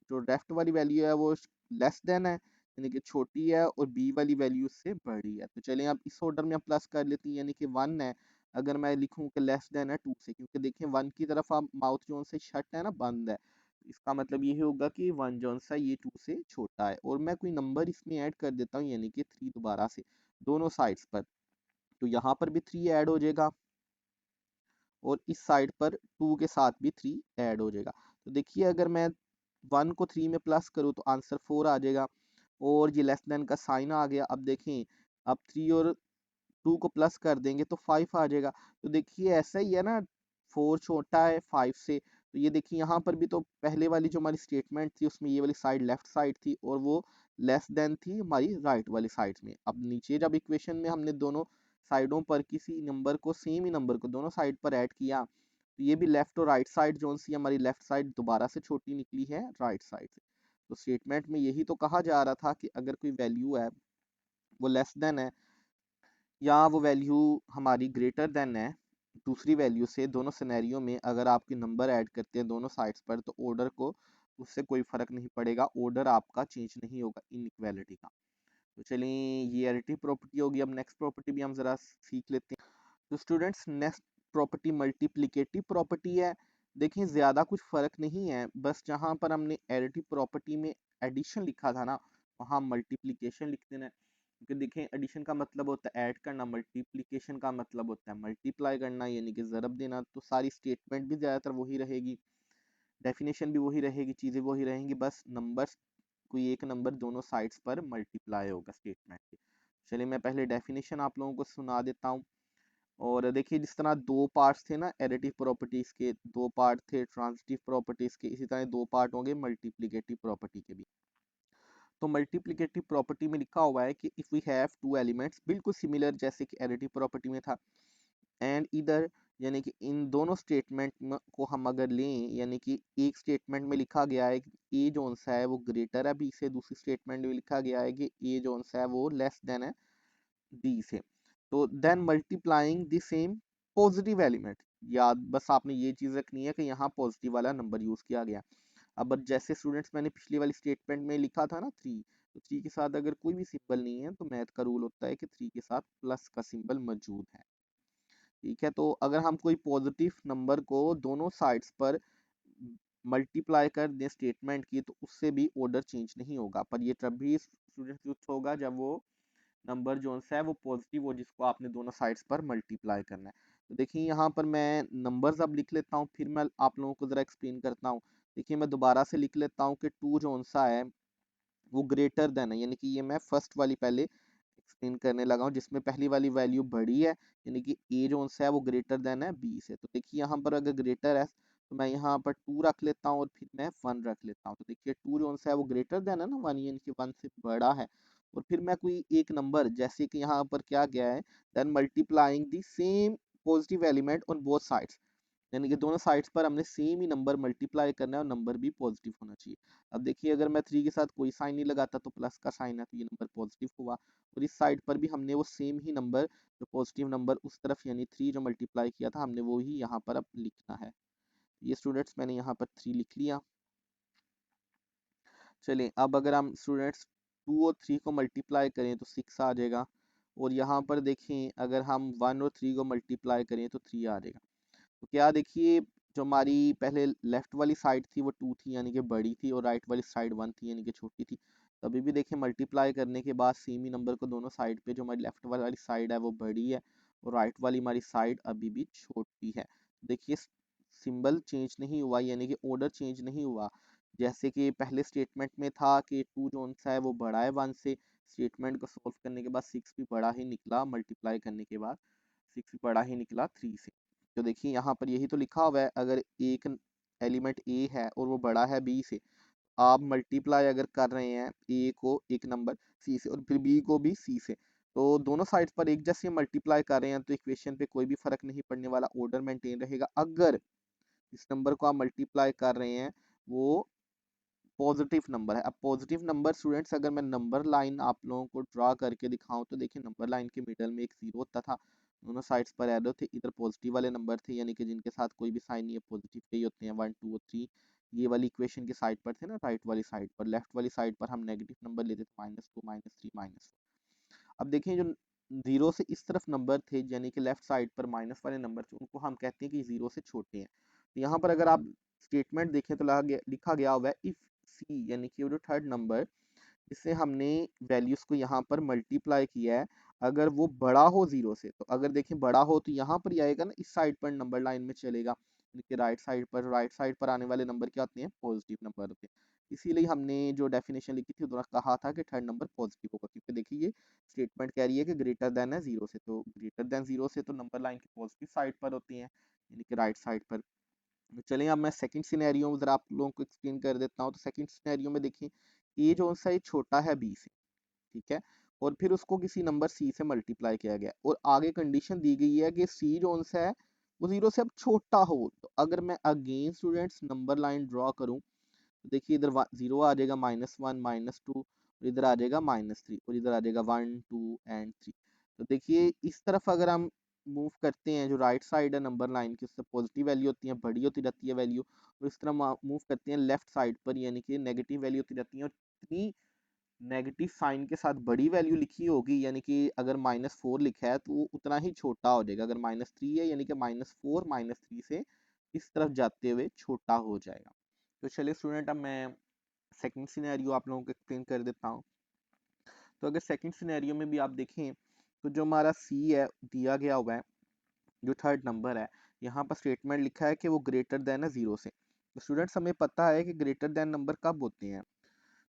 जो लेफ्ट वाली वैल्यू है वो लेस देन है, यानी कि छोटी है, और बी वाली वैल्यू उससे बड़ी है। तो चलिए अब इस ऑर्डर में हम प्लस कर लेते हैं, यानी कि 1 है, अगर मैं लिखूं कि लेस देन है 2 से, क्योंकि देखिए 1 की तरफ आप माउथ जोन से शट है ना, बंद है, इसका मतलब ये होगा कि 1 जोन सा ये 2 से छोटा है। और मैं कोई नंबर इसमें ऐड कर देता हूँ, यानी कि 3 दोबारा से दोनों साइड्स पर, तो यहाँ पर भी 3 ऐड हो जाएगा और इस साइड पर 2 के साथ भी 3 ऐड हो जाएगा। तो देखिए अगर मैं 1 को 3 में प्लस करूँ तो आंसर 4 आ जाएगा, और ये लेस देन का साइन आ गया। अब देखें अब 3 और 2 को प्लस कर देंगे तो 5 आ जाएगा। तो देखिए ऐसा ही है ना, 4 छोटा है 5 से, तो ये देखिए यहाँ पर भी तो पहले वाली जो हमारी स्टेटमेंट थी उसमें ये वाली साइड लेफ्ट साइड थी और वो लेस देन थी हमारी राइट वाली साइड में। अब नीचे जब इक्वेशन में हमने दोनों साइडों पर किसी नंबर को, सेम ही नंबर को दोनों साइड पर ऐड किया, तो ये भी लेफ्ट और राइट साइड जो सी हमारी लेफ्ट साइड दोबारा से छोटी निकली है राइट साइड से। तो स्टेटमेंट में यही तो कहा जा रहा था कि अगर कोई वैल्यू है वो लेस देन है या वो वैल्यू हमारी ग्रेटर देन है दूसरी वैल्यू से, दोनों सिनेरियो में अगर आपके नंबर ऐड करते हैं दोनों साइड्स पर, तो ऑर्डर को उससे कोई फर्क नहीं पड़ेगा, ऑर्डर आपका चेंज नहीं होगा इनइक्वालिटी का। तो चलिए ये एडिटिव प्रॉपर्टी होगी। अब नेक्स्ट प्रॉपर्टी भी हम जरा सीख लेते हैं। तो students next property multiplicative property है। देखिए ज़्यादा कुछ फ़र्क नहीं है, बस जहाँ पर हमने एडिटिव प्रॉपर्टी में एडिशन लिखा था ना, वहाँ मल्टीप्लिकेशन लिख देना है। क्योंकि देखें एडिशन का मतलब होता है ऐड करना, मल्टीप्लिकेशन का मतलब होता है मल्टीप्लाई करना, यानी कि ज़रब देना। तो सारी स्टेटमेंट भी ज़्यादातर वही रहेगी, डेफिनेशन भी वही रहेगी, चीज़ें वही रहेंगी, बस नंबर्स कोई एक नंबर दोनों साइड्स पर मल्टीप्लाई होगा स्टेटमेंट के। चलिए मैं पहले डेफिनेशन आप लोगों को सुना देता हूँ। और देखिए जिस तरह दो पार्ट्स थे ना एडिटिव प्रॉपर्टीज के, दो पार्ट थे ट्रांजिटिव प्रॉपर्टीज के, इसी तरह दो पार्ट होंगे मल्टीप्लिकेटिव प्रॉपर्टी के भी। तो मल्टीप्लिकेटिव प्रॉपर्टी में लिखा हुआ है कि if we have two elements, बिल्कुल सिमिलर जैसे कि एडिटिव प्रॉपर्टी में था, एंड इधर यानी कि इन दोनों स्टेटमेंट को हम अगर लें, यानी कि एक स्टेटमेंट में लिखा गया है कि ए जोन सा है वो ग्रेटर है बी से, दूसरी स्टेटमेंट में लिखा गया है कि ए जोन सा है वो लेस देन है डी से। तो then multiplying the same positive element, याद बस आपने ये चीज रखनी है कि यहाँ पॉजिटिव वाला नंबर यूज किया गया। अब जैसे स्टूडेंट्स मैंने पिछली वाली स्टेटमेंट में लिखा था ना 3, तो 3 के साथ अगर कोई भी सिंबल नहीं है तो मैथ का रूल होता है कि 3 के साथ प्लस का सिंबल मौजूद है। ठीक है, तो अगर हम कोई पॉजिटिव नंबर को दोनों साइड्स पर मल्टीप्लाई कर दें स्टेटमेंट की, तो उससे भी ऑर्डर चेंज नहीं होगा, पर ये तब भी स्टूडेंट यूज होगा जब वो नंबर जो सा है वो पॉजिटिव हो जिसको आपने दोनों साइड्स पर मल्टीप्लाई करना है। तो देखिए यहाँ पर मैं नंबर्स अब लिख लेता हूँ, फिर मैं आप लोगों को ज़रा एक्सप्लेन करता हूँ। देखिए मैं दोबारा से लिख लेता हूँ कि 2 जो सा है वो ग्रेटर देन है, यानी कि ये मैं फर्स्ट वाली पहले एक्सप्लेन करने लगा हूँ जिसमें पहली वाली वैल्यू बड़ी है, यानी कि ए जो सा है वो ग्रेटर देन है बी से। तो देखिए यहाँ पर अगर ग्रेटर है तो मैं यहाँ पर 2 रख लेता हूँ और फिर मैं 1 रख लेता हूँ। तो देखिए 2 जो सा है वो ग्रेटर देन है ना 1, यानी कि 1 से बड़ा है। और फिर मैं कोई एक नंबर, जैसे कि यहाँ पर क्या गया है, then multiplying the same positive element on both sides, यानी कि दोनों साइड्स पर हमने सेम ही नंबर मल्टीप्लाई करना है और नंबर भी पॉजिटिव होना चाहिए। अब देखिए अगर मैं 3 के साथ कोई साइन नहीं लगाता तो प्लस का साइन है, तो ये नंबर पॉजिटिव हुआ। और इस साइड पर भी हमने वो सेम ही नंबर, जो पॉजिटिव नंबर उस तरफ यानी 3 जो मल्टीप्लाई किया था, हमने वो ही यहाँ पर अब लिखना है। ये स्टूडेंट्स मैंने यहाँ पर 3 लिख लिया। चलिए अब अगर हम स्टूडेंट्स 2 और 3 को मल्टीप्लाई करें तो 6 आ जाएगा। और यहाँ पर देखें अगर हम 1 और 3 को मल्टीप्लाई करें तो 3 आ जाएगा। तो क्या देखिए, जो हमारी पहले लेफ्ट वाली साइड थी वो 2 थी यानी कि बड़ी थी, और राइट वाली साइड 1 थी यानी कि छोटी थी। तो अभी भी देखिए मल्टीप्लाई करने के बाद सेम ही नंबर को दोनों साइड पे, जो हमारी लेफ्ट वाली साइड है वो बड़ी है और राइट वाली हमारी साइड अभी भी छोटी है। देखिए सिंबल चेंज नहीं हुआ, यानी कि ऑर्डर चेंज नहीं हुआ। जैसे कि पहले स्टेटमेंट में था कि 2 जो सा है वो बड़ा है 1 से, स्टेटमेंट को सॉल्व करने के बाद 6 भी बड़ा ही निकला, मल्टीप्लाई करने के बाद 6 भी बड़ा ही निकला 3 से। तो देखिए यहाँ पर यही तो लिखा हुआ है, अगर एक एलिमेंट ए है और वो बड़ा है बी से, आप मल्टीप्लाई अगर कर रहे हैं ए को एक नंबर सी से और फिर बी को भी सी से, तो दोनों साइड पर एक जैसे मल्टीप्लाई कर रहे हैं तो इक्वेशन पे कोई भी फर्क नहीं पड़ने वाला, ऑर्डर मेंटेन रहेगा। अगर इस नंबर को आप मल्टीप्लाई कर रहे हैं वो पॉजिटिव नंबर है। अब पॉजिटिव नंबर स्टूडेंट्स, अगर मैं नंबर लाइन आप लोगों को ड्रा करके दिखाऊं तो देखिए नंबर लाइन के मिडल में एक जीरो होता था, दोनों साइड्स पर एरो थे, इधर पॉजिटिव वाले नंबर थे यानी कि जिनके साथ कोई भी साइन नहीं है, पॉजिटिव के ही होते हैं, 1 2 और 3। ये वाली इक्वेशन की साइड पर थे ना, राइट वाली साइड पर, लेफ्ट वाली साइड पर हम नेगेटिव नंबर लेते थे, -2 -3 -4। अब देखिए जो जीरो से इस तरफ नंबर थे यानी कि लेफ्ट साइड पर माइनस वाले नंबर थे, उनको हम कहते हैं कि जीरो से छोटे हैं। तो यहाँ पर अगर आप स्टेटमेंट देखें तो लिखा गया हुआ है इफ सी, यानी कि वो जो थर्ड नंबर जिससे हमने वैल्यूज को यहाँ पर मल्टीप्लाई किया है, अगर वो बड़ा हो जीरो से, तो अगर देखें बड़ा हो तो यहाँ पर ही आएगा ना, इस साइड पर नंबर लाइन में चलेगा, राइट साइड पर आने वाले नंबर क्या होते हैं, पॉजिटिव नंबर होते हैं। इसीलिए हमने जो डेफिनेशन लिखी थी उन्होंने कहा था कि थर्ड नंबर पॉजिटिव होगा, क्योंकि देखिए ये स्टेटमेंट कह रही है कि ग्रेटर देन है जीरो से, तो ग्रेटर देन जीरो से तो नंबर लाइन की पॉजिटिव साइड पर होती है यानी कि राइट साइड पर। तो चलिए अब मैं सेकंड सिनेरियो जरा आप लोगों को एक्सप्लेन कर देता हूँ। तो सेकंड सिनेरियो में देखिए ए जो सा ये छोटा है बी से, ठीक है, और फिर उसको किसी नंबर सी से मल्टीप्लाई किया गया और आगे कंडीशन दी गई है कि सी जो सा है वो जीरो से अब छोटा हो। तो अगर मैं again students number line draw करूं तो देखिए इधर जीरो आ जाएगा, -1 -2, और इधर आ जाएगा -3, और इधर आ जाएगा 1 2 एंड 3। तो देखिए इस तरफ अगर हम मूव करते हैं, जो राइट साइड है नंबर लाइन की उससे पॉजिटिव वैल्यू होती है, बड़ी होती रहती है वैल्यू, और इस तरह मूव करते हैं लेफ्ट साइड पर यानी कि नेगेटिव वैल्यू होती रहती है। और इतनी नेगेटिव साइन के साथ बड़ी वैल्यू लिखी होगी, यानी कि अगर -4 लिखा है तो वो उतना ही छोटा हो जाएगा, अगर -3 है यानी कि -4 -3 से इस तरफ जाते हुए छोटा हो जाएगा। तो चलिए स्टूडेंट अब मैं सेकंड सिनेरियो आप लोगों को एक्सप्लेन कर देता हूँ। तो अगर सेकंड सिनेरियो में भी आप देखें तो जो हमारा सी है दिया गया हुआ है, जो थर्ड नंबर है, यहाँ पर स्टेटमेंट लिखा है कि वो ग्रेटर देन है जीरो से। तो स्टूडेंट्स हमें पता है कि ग्रेटर देन नंबर कब होते हैं,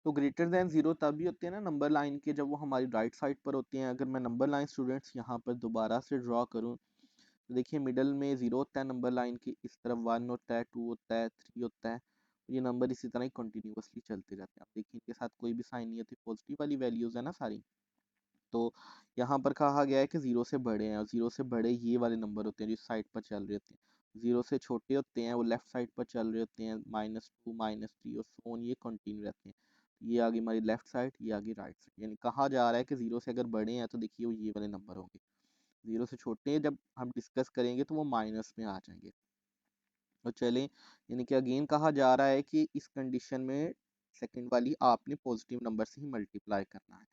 तो ग्रेटर देन जीरो तभी होते हैं ना नंबर लाइन के, जब वो हमारी राइट साइड पर होते हैं। अगर मैं नंबर लाइन स्टूडेंट्स यहाँ पर दोबारा से ड्रॉ करूँ तो देखिए मिडल में जीरो होता है नंबर लाइन की, इस तरफ 1 होता है, 2 होता है, 3 होता है। ये नंबर इसी तरह ही कंटिन्यूअसली चलते रहते हैं। आप देखिए इनके साथ कोई भी साइन नहीं होती, पॉजिटिव वाली वैल्यूज है ना सारी। तो यहाँ पर कहा गया है कि जीरो से बड़े हैं, और जीरो से बड़े ये वाले नंबर होते हैं जो इस साइड पर चल रहे होते हैं। जीरो से छोटे होते हैं वो लेफ्ट साइड पर चल रहे होते हैं, -2 -3 और सो ऑन, ये कंटिन्यू रहते हैं। ये आगे हमारी लेफ्ट साइड, ये आगे राइट साइड, यानी कहा जा रहा है कि जीरो से अगर बड़े हैं तो देखिए वो ये वाले नंबर होंगे, जीरो से छोटे हैं जब हम डिस्कस करेंगे तो वो माइनस में आ जाएंगे। तो चलें, यानी कि अगेन कहा जा रहा है कि इस कंडीशन में सेकंड वाली आपने पॉजिटिव नंबर से ही मल्टीप्लाई करना है।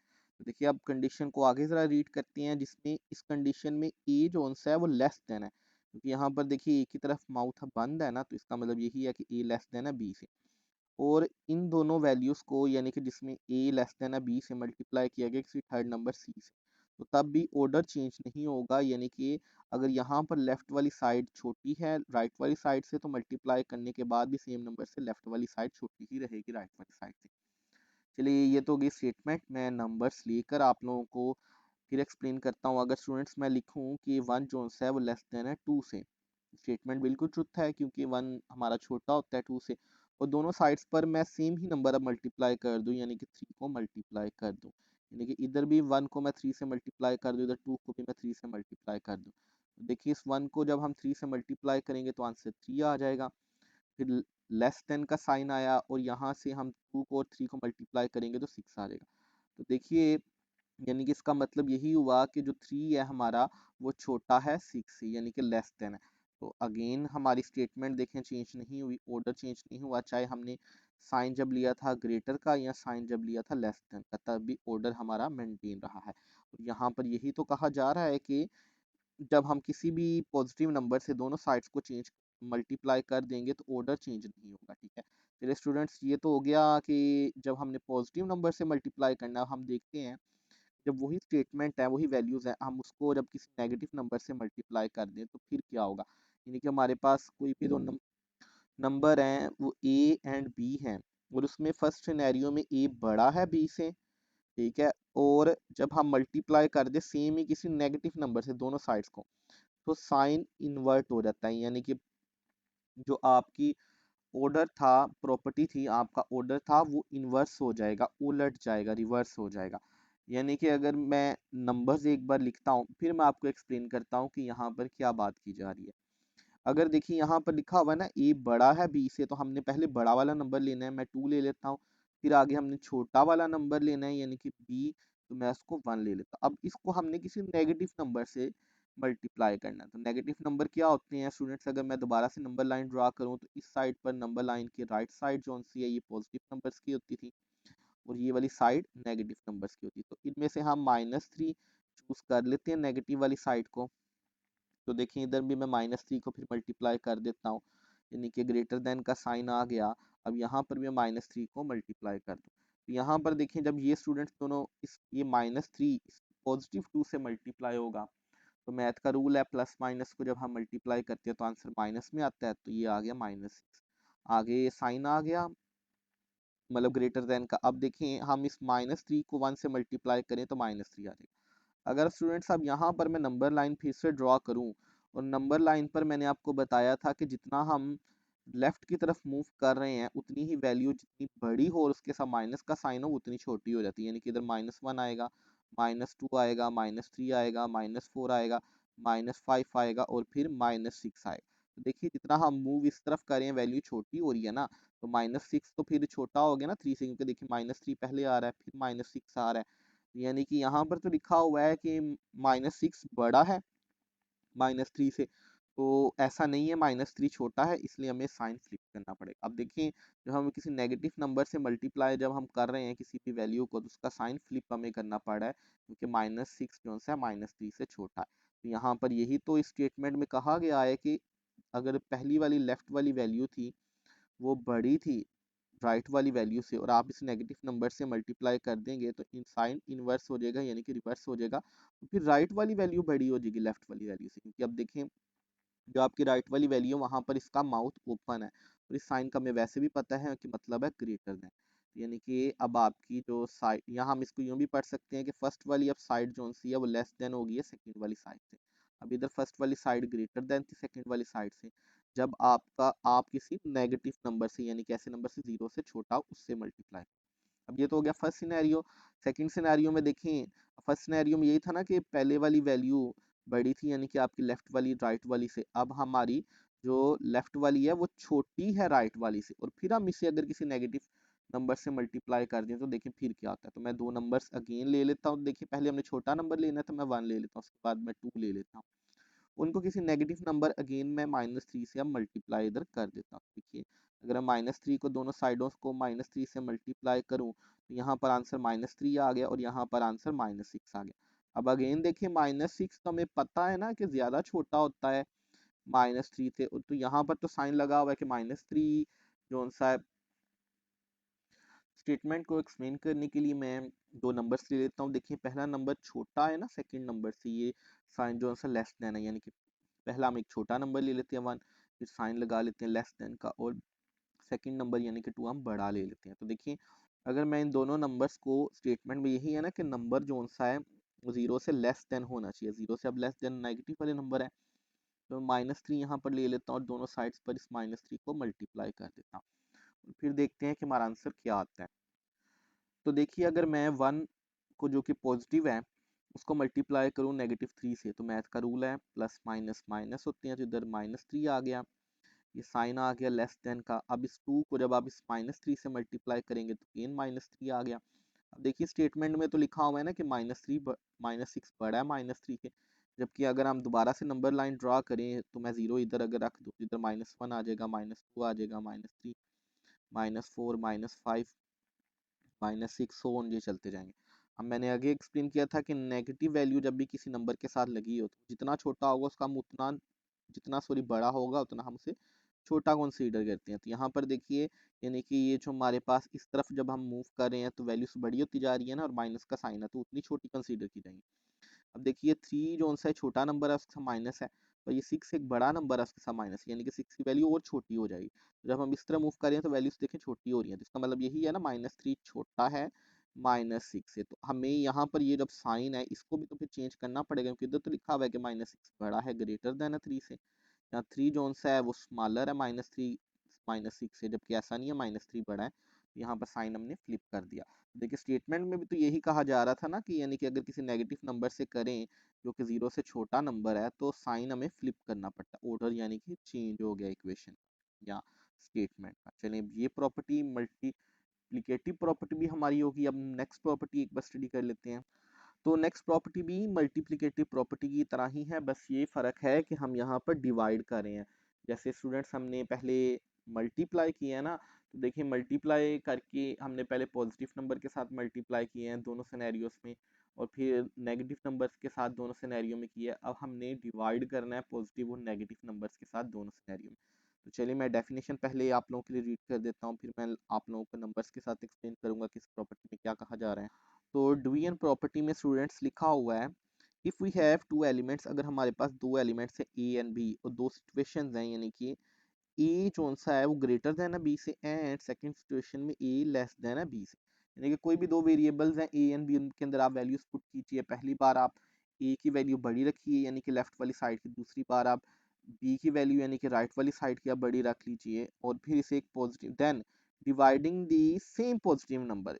तो देखिए अब कंडीशन को आगे ज़रा रीड करते हैं, जिसमें इस कंडीशन में ए जो सा है वो लेस देन है, क्योंकि यहाँ पर देखिए एक ही तरफ माउथ बंद है ना, तो इसका मतलब यही है कि ए लेस देन है बी से। और इन दोनों वैल्यूज़ को यानी कि जिसमें ए लेस देन है बी से मल्टीप्लाई किया गया किसी थर्ड नंबर सी से, तो तब भी ऑर्डर चेंज नहीं होगा, यानी कि अगर यहाँ पर लेफ्ट वाली साइड छोटी है राइट वाली साइड से, तो मल्टीप्लाई करने के बाद भी सेम नंबर से लेफ्ट वाली साइड छोटी ही रहेगी राइट वाली साइड से। चलिए ये तो होगी स्टेटमेंट। मैं नंबर्स लेकर आप लोगों को फिर एक्सप्लेन करता हूँ। अगर स्टूडेंट्स मैं लिखूँ कि 1 जो है वो लेस देन है 2 से, स्टेटमेंट बिल्कुल ट्रुथ है क्योंकि 1 हमारा छोटा होता है 2 से, और दोनों साइड्स पर मैं सेम ही नंबर अब मल्टीप्लाई कर दूँ, यानी कि 3 को मल्टीप्लाई कर दूँ। यानी कि इधर भी 1 को मैं 3 से मल्टीप्लाई कर दूँ, इधर 2 को भी मैं 3 से मल्टीप्लाई कर दूँ। देखिए इस 1 को जब हम 3 से मल्टीप्लाई करेंगे तो आंसर 3 आ जाएगा। फिर लेस देन का साइन आया और यहाँ से हम 2 को और 3 को मल्टीप्लाई करेंगे तो 6 आ जाएगा। तो देखिए यानी कि इसका मतलब यही हुआ कि जो 3 है हमारा वो छोटा है 6 से, यानी कि लेस देन है। तो अगेन हमारी स्टेटमेंट देखें चेंज नहीं हुई, ऑर्डर चेंज नहीं हुआ, चाहे हमने साइन जब लिया था ग्रेटर का या साइन जब लिया था लेस देन का, तब भी ऑर्डर हमारा मेंटेन रहा है। और यहाँ पर यही तो कहा जा रहा है कि जब हम किसी भी पॉजिटिव नंबर से दोनों साइड्स को चेंज मल्टीप्लाई कर देंगे तो ऑर्डर चेंज नहीं होगा, ठीक है। चलिए स्टूडेंट्स, ये तो हो गया कि जब हमने पॉजिटिव नंबर से मल्टीप्लाई करना है, हम देखते हैं जब वही स्टेटमेंट है, वही वैल्यूज़ हैं, हम उसको जब किसी नेगेटिव नंबर से मल्टीप्लाई कर दें तो फिर क्या होगा। यानी कि हमारे पास कोई भी दो नंबर हैं, वो ए एंड बी हैं, और उसमें फर्स्ट सिनेरियो में ए बड़ा है बी से, ठीक है, और जब हम मल्टीप्लाई कर दें सेम ही किसी नेगेटिव नंबर से दोनों साइड्स को, तो साइन इन्वर्ट हो जाता है, यानी कि जो आपकी ऑर्डर था, प्रॉपर्टी थी, आपका ऑर्डर था, वो इन्वर्स हो जाएगा, उलट जाएगा, रिवर्स हो जाएगा। यानी कि अगर मैं नंबर्स एक बार लिखता हूँ फिर मैं आपको एक्सप्लेन करता हूँ कि यहाँ पर क्या बात की जा रही है। अगर देखिए यहाँ पर लिखा हुआ है ना ए बड़ा है बी से, तो हमने पहले बड़ा वाला नंबर लेना है, मैं 2 ले लेता हूँ। फिर आगे हमने छोटा वाला नंबर लेना है यानी कि बी, तो मैं उसको 1 ले लेता हूँ। अब इसको हमने किसी नेगेटिव नंबर से मल्टीप्लाई करना है। तो नेगेटिव नंबर क्या होते हैं स्टूडेंट्स, अगर मैं दोबारा से नंबर लाइन ड्रा करूँ तो इस साइड पर नंबर लाइन की राइट साइड जो सी है ये पॉजिटिव नंबर्स की होती थी, और ये वाली साइड नेगेटिव नंबर्स की होती है। तो इनमें से हम -3 चूज कर लेते हैं नेगेटिव वाली साइड को। तो देखिए इधर भी मैं -3 को फिर मल्टीप्लाई कर देता हूँ, यानी कि ग्रेटर देन का साइन आ गया। अब यहाँ पर भी मैं -3 को मल्टीप्लाई कर दूँ, तो यहाँ पर देखिए जब ये स्टूडेंट्स दोनों इस ये -3 पॉजिटिव 2 से मल्टीप्लाई होगा, तो मैथ का रूल है प्लस माइनस को जब हम मल्टीप्लाई करते हैं तो आंसर माइनस में आता है, तो ये आ गया -6। आगे साइन आ गया, मतलब ग्रेटर देन का। अब देखें हम इस -3 को 1 से मल्टीप्लाई करें तो -3 आ जाएगा। अगर स्टूडेंट्स अब यहाँ पर मैं नंबर लाइन फिर से ड्रॉ करूँ, और नंबर लाइन पर मैंने आपको बताया था कि जितना हम लेफ्ट की तरफ मूव कर रहे हैं उतनी ही वैल्यू जितनी बड़ी हो और उसके साथ माइनस का साइन हो उतनी छोटी हो जाती है, यानी कि इधर -1 आएगा, -2 आएगा, -3 आएगा, -4 आएगा, -5 आएगा और फिर -6 आएगा। तो देखिए जितना हम मूव इस तरफ करें वैल्यू छोटी हो रही है ना, तो -6 तो फिर छोटा हो गया ना 3 से, क्योंकि देखिए -3 पहले आ रहा है फिर -6 आ रहा है, यानी कि यहाँ पर तो लिखा हुआ है कि -6 बड़ा है -3 से, तो ऐसा नहीं है, -3 छोटा है, इसलिए हमें साइन फ्लिप करना पड़ेगा। अब देखिए जब हम किसी नेगेटिव नंबर से मल्टीप्लाई जब हम कर रहे हैं किसी भी वैल्यू को, तो उसका साइन फ्लिप हमें करना पड़ा है, क्योंकि -6 जो है -3 से छोटा है। तो यहाँ पर यही तो इस स्टेटमेंट में कहा गया है कि अगर पहली वाली लेफ्ट वाली वैल्यू थी वो बड़ी थी राइट वाली वैल्यू से, और आप इस नेगेटिव नंबर से मल्टीप्लाई कर देंगे तो इन साइन इनवर्स हो जाएगा, यानी कि रिवर्स हो जाएगा, तो फिर राइट वाली वैल्यू बड़ी हो जाएगी लेफ्ट वाली वैल्यू से, क्योंकि अब देखें जो आपकी राइट वाली वैल्यू है वहाँ पर इसका माउथ ओपन है, और इस साइन का हमें वैसे भी पता है कि मतलब है ग्रेटर देन। यानी कि अब आपकी जो साइड, यहाँ हम इसको यूँ भी पढ़ सकते हैं कि फर्स्ट वाली अब साइड जो सी है वो लेस देन हो गई है सेकंड वाली साइड से। अब इधर फर्स्ट वाली साइड ग्रेटर देन थी सेकंड वाली साइड से, जब आप किसी नेगेटिव नंबर से, यानी कि ऐसे नंबर से 0 से छोटा हो उससे मल्टीप्लाई। अब ये तो हो गया फर्स्ट सिनेरियो। सेकंड सिनेरियो में देखें, फर्स्ट सिनेरियो में यही था ना कि पहले वाली वैल्यू बड़ी थी, यानी कि आपकी लेफ्ट वाली राइट वाली से, अब हमारी जो लेफ्ट वाली है वो छोटी है राइट वाली से, और फिर हम इसे अगर किसी नेगेटिव नंबर से मल्टीप्लाई कर दें तो देखिए फिर क्या होता है। तो मैं दो नंबर्स अगेन ले लेता हूँ, देखिए पहले हमने छोटा नंबर लेना है तो मैं 1 ले लेता हूँ, उसके बाद मैं 2 ले लेता हूँ, उनको किसी नेगेटिव नंबर अगेन मैं -3 से अब मल्टीप्लाई इधर कर देता हूँ। देखिए अगर मैं -3 को दोनों साइडों को -3 से मल्टीप्लाई करूँ तो यहाँ पर आंसर -3 आ गया और यहाँ पर आंसर -6 आ गया। अब अगेन देखिए -6 तो हमें पता है ना कि ज़्यादा छोटा होता है -3 से, तो यहाँ पर तो साइन लगा हुआ है कि -3 जो सा स्टेटमेंट को एक्सप्लेन करने के लिए मैं दो नंबर्स ले लेता हूँ। देखिए पहला नंबर छोटा है ना सेकंड नंबर से, ये साइन जो है लेस देन है, यानी कि पहला हम एक छोटा नंबर ले लेते हैं 1, फिर साइन लगा लेते हैं लेस देन का, और सेकंड नंबर यानी कि 2 हम बड़ा ले लेते हैं। तो देखिए अगर मैं इन दोनों नंबर्स को, स्टेटमेंट में यही है ना कि नंबर जो सा है वो 0 से लेस देन होना चाहिए, 0 से अब लेस देन नेगेटिव वाले नंबर है, तो -3 यहाँ पर ले लेता हूँ और दोनों साइड्स पर इस -3 को मल्टीप्लाई कर देता हूँ। फिर देखते हैं कि हमारा आंसर क्या आता है। तो देखिए अगर मैं 1 को जो कि पॉजिटिव है उसको मल्टीप्लाई करूँ -3 से, तो मैथ का रूल है प्लस माइनस माइनस होते हैं, तो इधर -3 आ गया, ये साइन आ गया लेस देन का। अब इस 2 को जब आप इस -3 से मल्टीप्लाई करेंगे तो गेन -3 आ गया। अब देखिए स्टेटमेंट में तो लिखा हुआ है ना कि -6 बड़ा है -3 के, जबकि अगर हम दोबारा से नंबर लाइन ड्रा करें तो मैं 0 इधर अगर रख दूँ, इधर -1 आ जाएगा, -2 आ जाएगा, -3, -4, -5, -6, सो ऑन, ये चलते जाएंगे। अब मैंने आगे एक्सप्लेन किया था कि नेगेटिव वैल्यू जब भी किसी नंबर के साथ लगी हो तो जितना छोटा होगा उसका हम उतना, जितना सॉरी बड़ा होगा उतना हम उसे छोटा कंसीडर करते हैं। तो यहाँ पर देखिए यानी कि ये जो हमारे पास इस तरफ जब हम मूव कर रहे हैं तो वैल्यूज बड़ी होती जा रही है ना, और माइनस का साइन है तो उतनी छोटी कंसीडर की जाएंगी। अब देखिए 3 जो सा छोटा नंबर है उसका माइनस है, और ये 6 एक बड़ा नंबर है उसके साथ माइनस, यानी कि 6 की वैल्यू और छोटी हो जाएगी। तो जब हम इस तरह मूव कर रहे हैं तो वैल्यूज देखें छोटी हो रही है, तो इसका मतलब यही है ना -3 छोटा है -6 से। तो हमें यहाँ पर ये जब साइन है इसको भी तो फिर चेंज करना पड़ेगा, क्योंकि इधर तो लिखा हुआ है कि -6 बड़ा है, ग्रेटर देन है 3 से। यहाँ 3 जोन सा है वो स्मॉलर है -6 से, जबकि ऐसा नहीं है -3 बड़ा है। यहाँ पर साइन हमने फ्लिप कर दिया। देखिए स्टेटमेंट में भी तो यही कहा जा रहा था ना कि यानी कि अगर किसी नेगेटिव नंबर से करें जो कि 0 से छोटा नंबर है तो साइन हमें फ्लिप करना पड़ता है, ऑर्डर यानी कि चेंज हो गया इक्वेशन या स्टेटमेंट का। चलिए ये प्रॉपर्टी मल्टीप्लिकेटिव प्रॉपर्टी भी हमारी होगी। अब नेक्स्ट प्रॉपर्टी एक बार स्टडी कर लेते हैं। तो नेक्स्ट प्रॉपर्टी भी मल्टीप्लिकेटिव प्रॉपर्टी की तरह ही है, बस ये फ़र्क है कि हम यहाँ पर डिवाइड कर रहे हैं। जैसे स्टूडेंट्स हमने पहले मल्टीप्लाई किया है ना, तो देखिए मल्टीप्लाई करके हमने पहले पॉजिटिव नंबर के साथ मल्टीप्लाई किए हैं दोनों सिनेरियोस में, और फिर नेगेटिव नंबर्स के साथ दोनों सिनेरियो में किया है। अब हमने डिवाइड करना है पॉजिटिव और नेगेटिव नंबर्स के साथ दोनों सिनेरियो में। तो चलिए मैं डेफिनेशन पहले आप लोगों के लिए रीड कर देता हूँ, फिर मैं आप लोगों को नंबर्स के साथ एक्सप्लेन करूंगा कि इस प्रॉपर्टी में क्या कहा जा रहा है। तो डिवीजन प्रॉपर्टी में स्टूडेंट्स लिखा हुआ है if we have two elements, अगर हमारे पास दो एलिमेंट्स है ए एंड बी और दो सिचुएशंस हैं, यानी कि ए कौन सा है वो ग्रेटर देन है बी से, एंड सेकंड सिचुएशन में ए लेस देन है बी से। यानी कि कोई भी दो वेरिएबल्स हैं ए एंड बी, उनके अंदर आप वैल्यूज पुट कीजिए। पहली बार आप ए की वैल्यू बड़ी रखिए यानी कि लेफ्ट वाली साइड की, दूसरी बार आप बी की वैल्यू यानी कि राइट वाली साइड की आप बड़ी रख लीजिए, और फिर इसे एक positive then dividing the same positive number,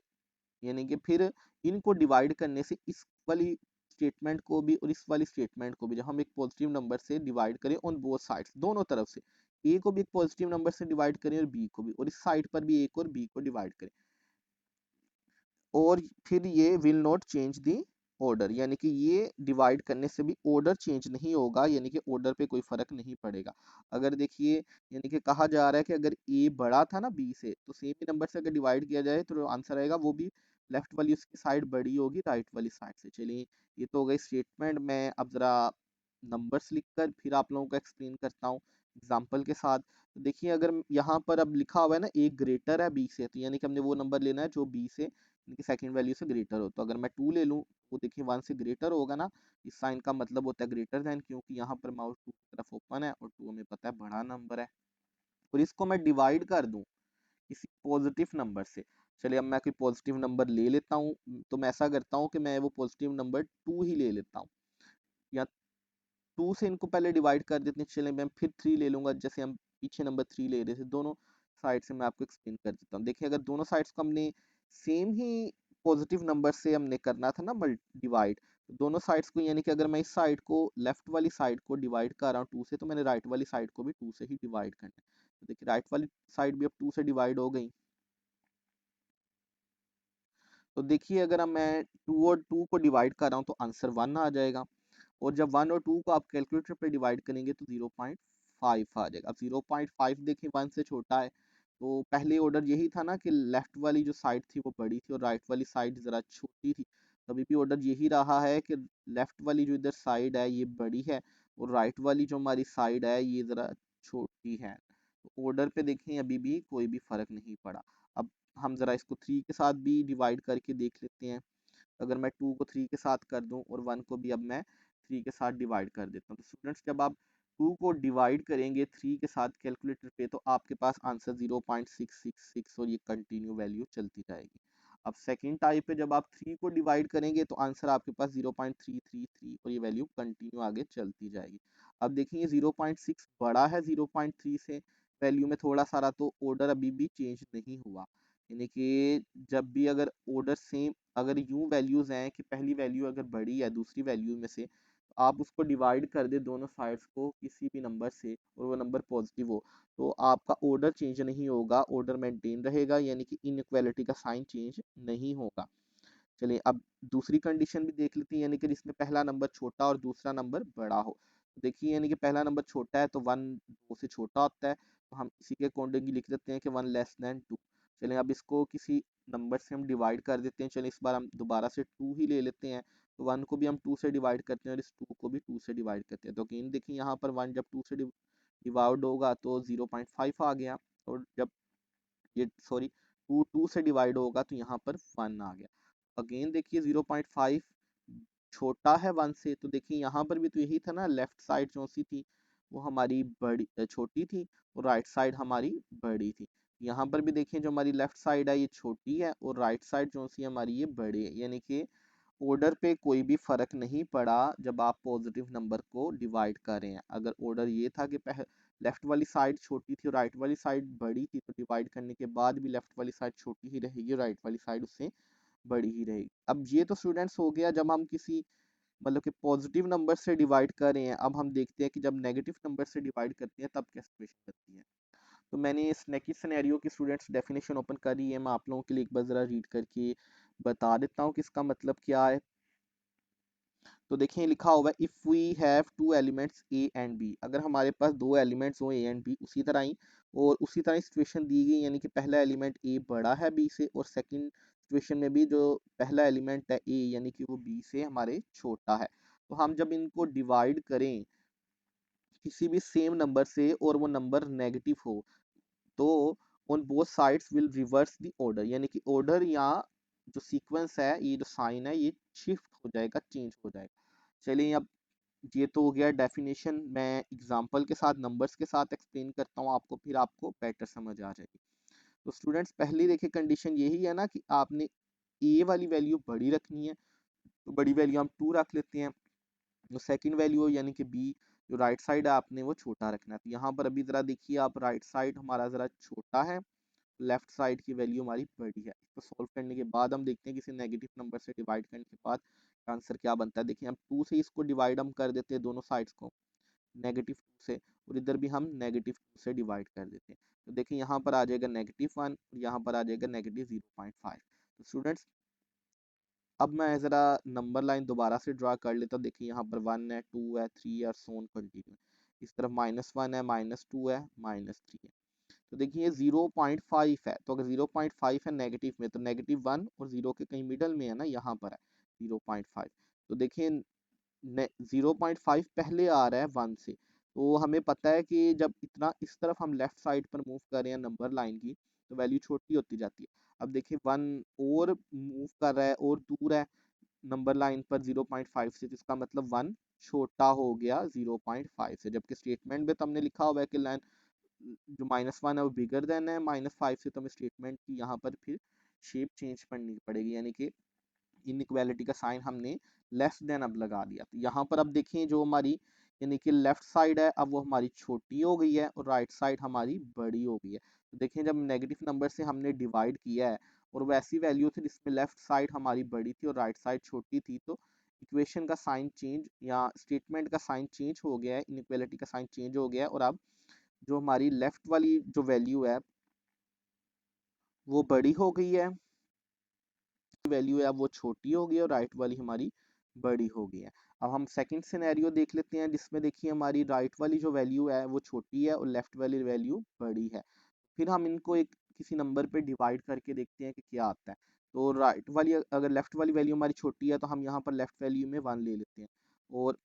यानी कि फिर इनको डिवाइड करने से इस वाली स्टेटमेंट को भी और इस वाली स्टेटमेंट को भी जब हम एक पॉजिटिव नंबर से डिवाइड करें ऑन बोथ साइड्स, दोनों तरफ से, ए को भी एक पॉजिटिव नंबर से डिवाइड करें और बी को भी, और इस साइड पर भी ए को और बी को डिवाइड करें, और फिर ये will not change the order, यानी कि ये डिवाइड करने से भी ऑर्डर चेंज नहीं होगा, यानी कि ऑर्डर पे कोई फर्क नहीं पड़ेगा। अगर देखिए यानी कि कहा जा रहा है कि अगर ए बड़ा था ना बी से, तो सेम ही नंबर से अगर डिवाइड किया जाए तो आंसर आएगा वो भी लेफ्ट वाली उसकी साइड बड़ी होगी राइट वाली साइड से। चलिए ये तो हो गई स्टेटमेंट में। अब जरा नंबर्स लिखकर फिर आप लोगों को एक्सप्लेन करता हूँ एग्जाम्पल के साथ। तो देखिए अगर यहाँ पर अब लिखा हुआ है ना ए ग्रेटर है बी से, तो यानी कि हमने वो नंबर लेना है जो बी से यानी सेकंड वैल्यू से ग्रेटर हो। तो अगर मैं 2 ले लूँ, वो देखिए 1 से ग्रेटर होगा ना, इस साइन का मतलब होता है ग्रेटर देन, क्योंकि यहाँ पर माउस 2 की तरफ ओपन है और 2 हमें पता है बड़ा नंबर है। और इसको मैं डिवाइड कर दूं किसी पॉजिटिव नंबर से। चलिए अब मैं कोई पॉजिटिव नंबर ले लेता हूँ, तो मैं ऐसा करता हूँ कि मैं वो पॉजिटिव नंबर 2 ही ले लेता हूँ, या 2 से इनको पहले डिवाइड कर देते हैं। चलिए मैं फिर 3 ले लूंगा, जैसे हम पीछे नंबर 3 ले रहे थे। दोनों साइड से मैं आपको एक्सप्लेन कर देता हूँ। देखिए अगर दोनों साइड्स को हमने सेम ही पॉजिटिव नंबर से हमने करना था ना डिवाइड, तो दोनों साइड्स को यानी कि अगर मैं इस साइड को लेफ्ट वाली साइड को डिवाइड कर रहा हूँ 2 से, तो मैंने राइट वाली साइड को भी 2 से ही डिवाइड करना है। तो देखिए राइट वाली साइड भी अब 2 से डिवाइड हो गई। तो देखिए अगर हम मैं 2 और 2 को डिवाइड कर रहा हूँ तो आंसर 1 आ जाएगा, और जब 1 और 2 को आप कैलकुलेटर पे डिवाइड करेंगे तो 0.5 आ जाएगा। अब 0.5 देखिए 1 से छोटा है, तो पहले ऑर्डर यही था ना कि लेफ्ट वाली जो साइड थी वो बड़ी थी और राइट वाली साइड ज़रा छोटी थी। तभी भी ऑर्डर यही रहा है कि लेफ्ट वाली जो इधर साइड है ये बड़ी है, और राइट वाली जो हमारी साइड है ये ज़रा छोटी है। तो ऑर्डर पे देखें अभी भी कोई भी फ़र्क नहीं पड़ा। अब हम ज़रा इसको 3 के साथ भी डिवाइड करके देख लेते हैं। अगर मैं 2 को 3 के साथ कर दूं और 1 को भी अब मैं 3 के साथ डिवाइड कर देता हूँ, तो स्टूडेंट्स जब आप 2 को डिवाइड करेंगे 3 के साथ कैलकुलेटर पे तो आपके पास आंसर 0.666 और ये कंटिन्यू वैल्यू चलती जाएगी। अब सेकंड टाइप पे जब आप 3 को डिवाइड करेंगे तो आंसर आपके पास 0.333 और ये वैल्यू कंटिन्यू आगे चलती जाएगी। अब देखिए ये 0.6 बड़ा है 0.3 से वैल्यू में थोड़ा सारा, तो ऑर्डर अभी भी चेंज नहीं हुआ। यानी कि जब भी अगर ऑर्डर सेम, अगर यूं वैल्यूज हैं कि पहली वैल्यू अगर बड़ी है दूसरी वैल्यू में से, तो आप उसको डिवाइड कर दे दोनों साइड्स को किसी भी नंबर से और वो नंबर पॉजिटिव हो, तो आपका ऑर्डर चेंज नहीं होगा, ऑर्डर मेंटेन रहेगा, यानी कि इनइक्वालिटी का साइन चेंज नहीं होगा। चलिए अब दूसरी कंडीशन भी देख लेते हैं, यानी कि जिसमें पहला नंबर छोटा और दूसरा नंबर बड़ा हो। तो देखिए यानी कि पहला नंबर छोटा है तो वन दो से छोटा होता है, तो हम इसी के अकॉर्डिंग लिख देते हैं कि वन लेस देन टू। चलिए अब इसको किसी नंबर से हम डिवाइड कर देते हैं। चलिए इस बार हम दोबारा से टू ही ले लेते हैं, तो वन को भी हम टू से डिवाइड करते हैं और इस टू को भी टू से डिवाइड करते हैं। तो अगेन देखिए यहाँ पर वन जब टू से डिवाइड होगा तो 0.5 आ गया, और जब ये सॉरी टू टू से डिवाइड होगा तो यहाँ पर वन आ गया। अगेन देखिए 0.5 छोटा है वन से, तो देखिए यहाँ पर भी तो यही था ना, लेफ्ट साइड जो सी थी वो हमारी बड़ी छोटी थी और राइट साइड हमारी बड़ी थी। यहाँ पर भी देखिए जो हमारी लेफ्ट साइड है ये छोटी है और राइट साइड जो सी हमारी ये बड़ी है, यानी कि ऑर्डर पे कोई भी फर्क नहीं पड़ा जब आप पॉजिटिव नंबर को डिवाइड कर रहे हैं। अगर ऑर्डर ये था कि लेफ्ट वाली साइड छोटी थी और राइट वाली साइड बड़ी थी, तो डिवाइड करने के बाद भी लेफ्ट वाली साइड छोटी ही रहेगी और राइट वाली साइड उससे बड़ी ही रहेगी। अब ये तो स्टूडेंट्स हो गया जब हम किसी मतलब कि पॉजिटिव नंबर से डिवाइड कर रहे हैं। अब हम देखते हैं कि जब नेगेटिव नंबर से डिवाइड करते हैं तब क्या सिचुएशन बनती है। तो मैंने इस नेकी सिनेरियो की स्टूडेंट्स डेफिनेशन ओपन करी है, मैं आप लोगों के लिए एक बार ज़रा रीड करके बता देता हूँ कि इसका मतलब क्या है। तो देखिए लिखा हुआ है, if we have two elements A and B, अगर हमारे पास दो एलिमेंट्स हो ए एंड बी उसी तरह ही, और उसी तरह सिचुएशन दी गई, यानी कि पहला एलिमेंट ए बड़ा है बी से और सेकंड सिचुएशन में भी जो पहला एलिमेंट है ए यानी कि वो बी से हमारे छोटा है, तो हम जब इनको डिवाइड करें किसी भी सेम नंबर से और वो नंबर नेगेटिव हो, तो on both sides will reverse the order, यानी कि ऑर्डर या जो सीक्वेंस है, ये जो साइन है ये शिफ्ट हो जाएगा, चेंज हो जाएगा। चलिए अब ये तो हो गया डेफिनेशन, मैं एग्जांपल के साथ नंबर्स के साथ एक्सप्लेन करता हूँ आपको, फिर आपको बेटर समझ आ जाएगी। तो स्टूडेंट्स पहली देखिए कंडीशन यही है ना कि आपने ए वाली वैल्यू बड़ी रखनी है, तो बड़ी वैल्यू हम टू रख लेते हैं। जो सेकंड वैल्यू यानी कि बी जो राइट साइड है आपने वो छोटा रखना है। तो यहाँ पर अभी ज़रा देखिए आप, राइट साइड हमारा ज़रा छोटा है, लेफ्ट साइड की वैल्यू हमारी बड़ी है। इसको सॉल्व करने के बाद हम देखते हैं किसी नेगेटिव नंबर से डिवाइड करने के बाद आंसर क्या बनता है। देखिए हम टू से इसको डिवाइड हम कर देते हैं दोनों साइड्स को नेगेटिव टू से, और इधर भी हम नेगेटिव टू से डिवाइड कर देते हैं। तो देखिए यहाँ पर आ जाएगा -1 और यहाँ पर आ जाएगा -0.5। तो स्टूडेंट्स अब मैं ज़रा नंबर लाइन दोबारा से ड्रा कर लेता हूँ। देखिए यहाँ पर 1 है, 2 है, 3 है और सो ऑन कंटिन्यू। इस तरफ -1 है, -2 है, -3 है। तो देखिए 0.5 है, तो अगर 0.5 है नेगेटिव में, तो -1 और 0 के कहीं मिडल में है ना, यहाँ पर है 0.5। तो देखिए 0.5 पहले आ रहा है 1 से, तो हमें पता है कि जब इतना इस तरफ हम लेफ्ट साइड पर मूव कर रहे हैं नंबर लाइन की, तो वैल्यू छोटी होती जाती है। अब देखिए 1 और मूव कर रहा है और दूर है नंबर लाइन पर 0.5 से, तो इसका मतलब 1 छोटा हो गया 0.5 से, जबकि स्टेटमेंट में तो हमने लिखा हुआ है कि लाइन जो -1 है वो बिगर देन है -5 से, तो हमें स्टेटमेंट की यहाँ पर फिर शेप चेंज करनी पड़ेगी, यानी कि इनइक्वालिटी का साइन हमने लेस देन अब लगा दिया। तो यहाँ पर अब देखें जो हमारी यानी कि लेफ्ट साइड है अब वो हमारी छोटी हो गई है और राइट साइड हमारी बड़ी हो गई है। तो देखें जब नेगेटिव नंबर से हमने डिवाइड किया है और वैसी वैल्यू थी जिसमें लेफ्ट साइड हमारी बड़ी थी और राइट साइड छोटी थी, तो इक्वेशन का साइन चेंज या स्टेटमेंट का साइन चेंज हो गया है, इनइक्वालिटी का साइन चेंज हो गया है, और अब जो हमारी लेफ्ट वाली जो वैल्यू है वो बड़ी हो गई है, वैल्यू है वो छोटी हो गई है और राइट वाली हमारी बड़ी हो गई है। अब हम सेकंड सिनेरियो देख लेते हैं जिसमें देखिए हमारी राइट वाली जो वैल्यू है वो छोटी है और लेफ्ट वाली वैल्यू बड़ी है। फिर हम इनको एक किसी नंबर पे डिवाइड करके देखते हैं कि क्या आता है। तो राइट वाली अगर लेफ्ट वाली वैल्यू हमारी छोटी है तो हम यहाँ पर लेफ्ट वैल्यू में 1 ले लेते हैं, और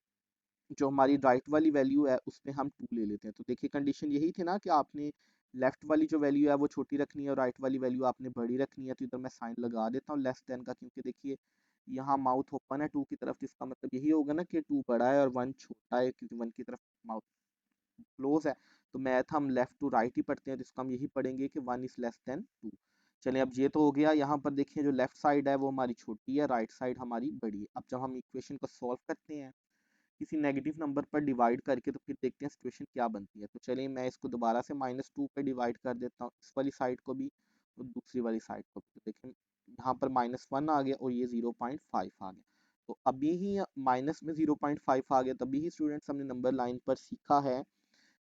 जो हमारी राइट वाली वैल्यू है उसमें हम 2 ले लेते हैं। तो देखिए कंडीशन यही थी ना कि आपने लेफ्ट वाली जो वैल्यू है वो छोटी रखनी है और राइट वाली वैल्यू आपने बड़ी रखनी है। तो इधर मैं साइन लगा देता हूँ लेस देन का, क्योंकि देखिए यहाँ माउथ ओपन है 2 की तरफ, जिसका मतलब यही होगा ना कि 2 बड़ा है और 1 छोटा है, क्योंकि 1 की तरफ माउथ क्लोज है। तो मैथ हम लेफ्ट टू राइट ही पढ़ते हैं, तो इसका हम यही पढ़ेंगे कि 1 इज लेस देन 2। चलिए अब ये तो हो गया। यहाँ पर देखिए जो लेफ्ट साइड है वो हमारी छोटी है, राइट साइड हमारी बड़ी है। अब जब हम इक्वेशन को सॉल्व करते हैं किसी नेगेटिव नंबर पर डिवाइड करके, तो फिर देखते हैं सिचुएशन क्या बनती है। तो चलिए मैं इसको दोबारा से -2 पे डिवाइड कर देता हूँ, इस वाली साइड को भी और दूसरी वाली साइड को भी। तो देखें यहाँ पर -1 आ गया और ये 0.5 आ गया। तो अभी ही माइनस में 0.5 आ गया, तभी ही स्टूडेंट्स हमने नंबर लाइन पर सीखा है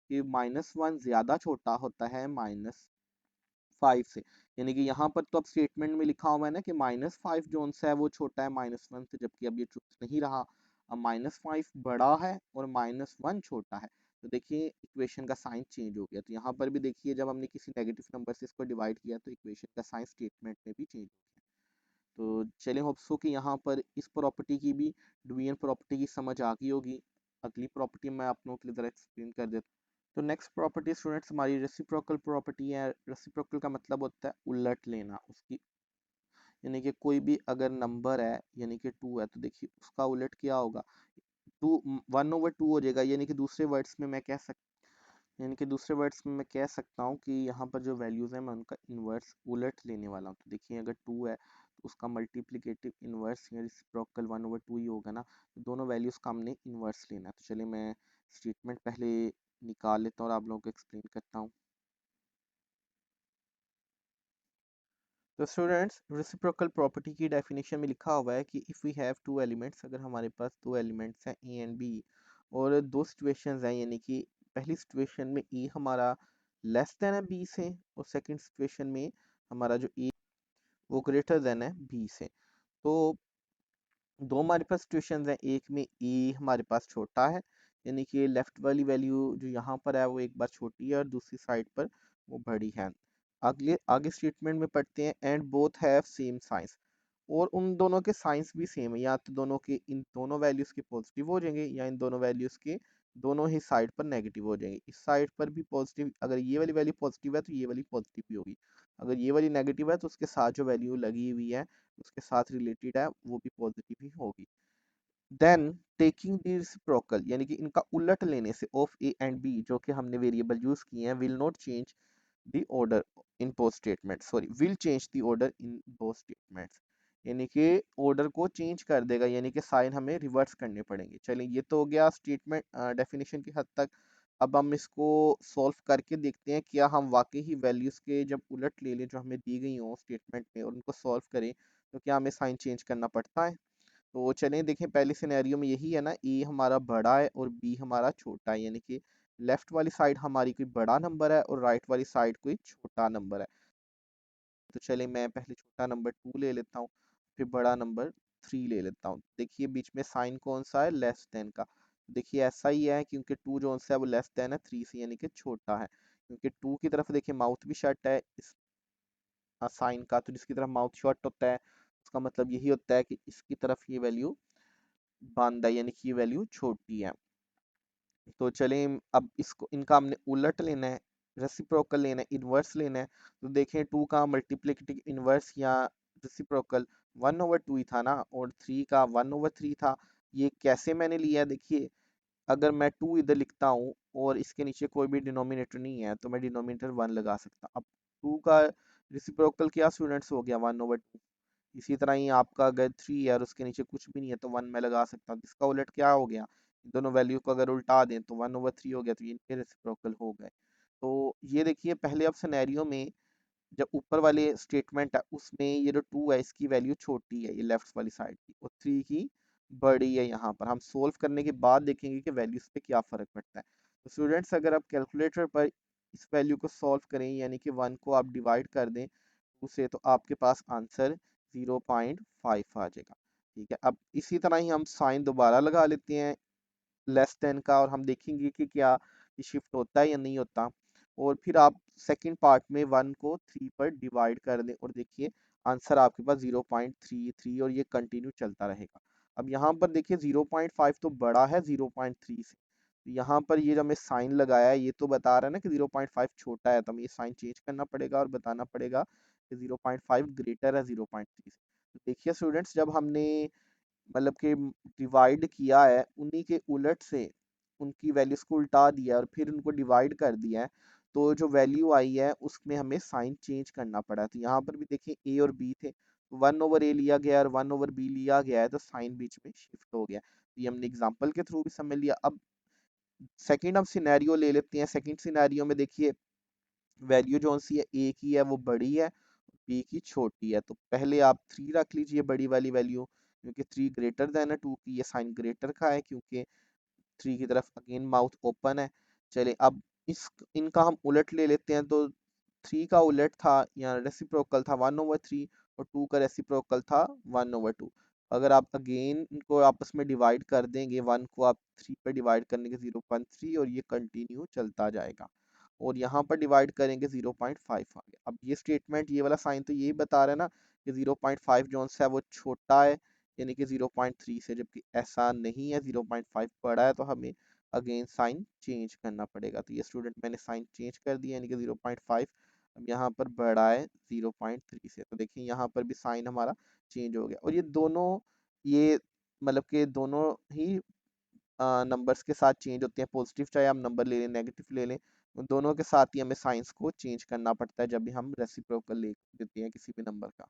कि -1 ज़्यादा छोटा होता है -5 से। यानी कि यहाँ पर तो अब स्टेटमेंट में लिखा हुआ है ना कि -5 जो सा है वो छोटा है -1 से, जबकि अब ये ट्रुथ नहीं रहा। अब -5 बड़ा है और -1 छोटा है। तो देखिए इक्वेशन का साइन चेंज हो गया। तो यहाँ पर भी देखिए जब हमने किसी नेगेटिव नंबर से इसको डिवाइड किया तो इक्वेशन का साइन स्टेटमेंट में भी चेंज हो गया। तो चलिए होप सो कि यहाँ पर इस प्रॉपर्टी की भी, डिवीजन प्रॉपर्टी की समझ आ गई होगी। अगली प्रॉपर्टी मैं आप लोगों के लिए ज़रा एक्सप्लेन कर देता हूँ। तो नेक्स्ट प्रॉपर्टी स्टूडेंट्स हमारी रेसिप्रोकल प्रॉपर्टी है। रेसिप्रोकल का मतलब होता है उलट लेना उसकी। यानी कि कोई भी अगर नंबर है यानी कि 2 है, तो देखिए उसका उलट क्या होगा, 2 1/2 हो जाएगा। यानी कि दूसरे वर्ड्स में मैं कह सकता हूँ कि यहाँ पर जो वैल्यूज़ हैं मैं उनका इन्वर्स उलट लेने वाला हूँ। तो देखिए अगर 2 है तो उसका मल्टीप्लिकेटिव इन्वर्स या रेसिप्रोकल 1/2 ही होगा ना। तो दोनों वैल्यूज़ का हमने इन्वर्स लेना है। तो चलिए मैं स्टेटमेंट पहले निकाल लेता हूँ और आप लोगों को एक्सप्लेन करता हूँ। तो स्टूडेंट्स रेसिप्रोकल प्रॉपर्टी की डेफिनेशन में लिखा हुआ है कि if we have two elements, अगर हमारे पास दो एलिमेंट्स हैं ए एंड बी, और दो सिचुएशंस हैं, यानी कि पहली सिचुएशन में ए हमारा लेस देन है बी से और सेकंड सिचुएशन में हमारा जो ए वो ग्रेटर देन है बी से। तो दो हमारे पास सिचुएशंस हैं, एक में ए हमारे पास छोटा है, यानी कि लेफ्ट वाली वैल्यू जो यहाँ पर है वो एक बार छोटी है और दूसरी साइड पर वो बड़ी है। अगले आगे स्टेटमेंट में पढ़ते हैं and both have same science, और उन दोनों के साइंस भी सेम है। या तो दोनों के इन दोनों वैल्यूज के पॉजिटिव हो जाएंगे या इन दोनों वैल्यूज के दोनों ही साइड पर नेगेटिव हो जाएंगे। इस साइड पर भी पॉजिटिव, अगर ये वाली वैल्यू पॉजिटिव है तो ये वाली पॉजिटिव भी होगी। अगर ये वाली नेगेटिव है तो उसके साथ जो वैल्यू लगी हुई है उसके साथ रिलेटेड है वो भी पॉजिटिव ही होगी। देन टेकिंग द रेसिप्रोकल, यानी कि इनका उलट लेने से, ऑफ ए एंड बी, जो कि हमने वेरिएबल यूज किए हैं, will not change the order in both statement, sorry will change the order in both statements. यानी कि ऑर्डर को चेंज कर देगा, यानी कि साइन हमें रिवर्स करने पड़ेंगे। चलिए ये तो हो गया स्टेटमेंट डेफिनेशन की हद तक। अब हम इसको सॉल्व करके देखते हैं क्या हम वाकई ही वैल्यूज के जब उलट ले लें जो हमें दी गई हो स्टेटमेंट में और उनको सॉल्व करें तो क्या हमें साइन चेंज करना पड़ता है। तो चलें देखें, पहले सिनेरियो में यही है ना, ए हमारा बड़ा है और बी हमारा छोटा है, यानी कि लेफ्ट वाली साइड हमारी कोई बड़ा नंबर है और राइट वाली साइड कोई छोटा नंबर है। तो चलिए मैं पहले छोटा नंबर 2 ले लेता हूँ, फिर बड़ा नंबर 3 ले लेता हूँ। देखिए बीच में साइन कौन सा है, लेस देन का। देखिए ऐसा ही है क्योंकि 2 जो सा है वो लेस देन है 3 से, यानी कि छोटा है। क्योंकि 2 की तरफ देखिए माउथ भी शट है इस साइन का, तो जिसकी तरफ माउथ शॉट होता है उसका मतलब यही होता है कि इसकी तरफ ये वैल्यू बंद है, यानी कि ये वैल्यू छोटी है। तो चलें अब इसको, इनका हमने उलट लेना है, रेसिप्रोकल लेना है, इन्वर्स लेना है। तो देखें 2 का मल्टीप्लिकेटिव इन्वर्स या रेसिप्रोकल 1/2 ही था ना, और 3 का 1/3 था। ये कैसे मैंने लिया है देखिए, अगर मैं 2 इधर लिखता हूँ और इसके नीचे कोई भी डिनोमिनेटर नहीं है तो मैं डिनोमिनेटर 1 लगा सकता। अब 2 का रेसिप्रोकल क्या स्टूडेंट्स हो गया 1/2। इसी तरह ही आपका अगर 3 है और उसके नीचे कुछ भी नहीं है तो 1 मैं लगा सकता हूँ। इसका उलट क्या हो गया, दोनों वैल्यू को अगर उल्टा दें तो 1/3 हो गया, तो ये इनके रेसिप्रोकल हो गए। तो ये देखिए पहले अब सिनेरियो में जब ऊपर वाले स्टेटमेंट है उसमें ये जो 2 है इसकी वैल्यू छोटी है, ये लेफ्ट वाली साइड की, और 3 की बड़ी है। यहाँ पर हम सोल्व करने के बाद देखेंगे कि वैल्यूज पे क्या फर्क पड़ता है। तो स्टूडेंट्स अगर आप कैलकुलेटर पर इस वैल्यू को सॉल्व करें, यानी कि 1 को आप डिवाइड कर दें उसे, तो आपके पास आंसर 0.5 आ जाएगा। ठीक है, अब इसी तरह ही हम साइन दोबारा लगा लेते हैं लेस देन का, और हम देखेंगे कि क्या ये शिफ्ट होता है या नहीं होता। और फिर आप सेकंड पार्ट में 1 को 3 पर डिवाइड कर दें और देखिए आंसर आपके पास 0.33, और ये कंटिन्यू चलता रहेगा। अब यहाँ पर देखिए 0.5 तो बड़ा है 0.3 से, तो यहाँ पर ये जो हमें साइन लगाया है ये तो बता रहा है ना कि 0.5 छोटा है, तो हमें ये साइन चेंज करना पड़ेगा और बताना पड़ेगा कि 0.5 ग्रेटर है 0.3 से। तो देखिए स्टूडेंट्स जब हमने मतलब कि डिवाइड किया है उन्हीं के उलट से उनकी वैल्यूज को उल्टा दिया और फिर उनको डिवाइड कर दिया है, तो जो वैल्यू आई है उसमें हमें साइन चेंज करना पड़ा। तो यहाँ पर भी देखिए ए और बी थे, 1/a लिया गया और 1/b लिया गया है, तो साइन बीच में शिफ्ट हो गया। ये हमने एग्जांपल के थ्रू भी समझ लिया। अब सेकंड हम सिनेरियो ले लेते हैं। सेकंड सिनेरियो में देखिए वैल्यू जो सी है ए की है वो बड़ी है, बी की छोटी है। तो पहले आप 3 रख लीजिए बड़ी वाली वैल्यू, क्योंकि 3 ग्रेटर देन है 2 की, ये साइन ग्रेटर का है क्योंकि 3 की तरफ अगेन माउथ ओपन है। चलिए अब इस इनका हम उलट ले लेते हैं। तो 3 का उलट था या रेसिप्रोकल था 1/3 और 2 का रेसिप्रोकल था 1/2। अगर आप अगेन इनको आपस में डिवाइड कर देंगे, 1 को आप 3 पे डिवाइड करने के 0.3 और ये कंटिन्यू चलता जाएगा। और यहाँ पर डिवाइड करेंगे 0.5 आ गया। अब ये स्टेटमेंट, ये वाला साइन तो यही बता रहा है ना कि 0.5 जो है वो छोटा है यानी कि 0.3 से, जबकि ऐसा नहीं है, 0.5 बड़ा है। तो हमें अगेन साइन चेंज करना पड़ेगा। तो ये स्टूडेंट मैंने साइन चेंज कर दिया यानी कि 0.5 अब यहाँ पर बड़ा है 0.3 से। तो देखिए यहाँ पर भी साइन हमारा चेंज हो गया। और ये दोनों, ये मतलब कि दोनों ही नंबर्स के साथ चेंज होते हैं। पॉजिटिव चाहे आप नंबर ले लें, नेगेटिव ले लें, उन दोनों के साथ ही हमें साइंस को चेंज करना पड़ता है जब भी हम रेसिप्रोकल ले देते हैं किसी भी नंबर का।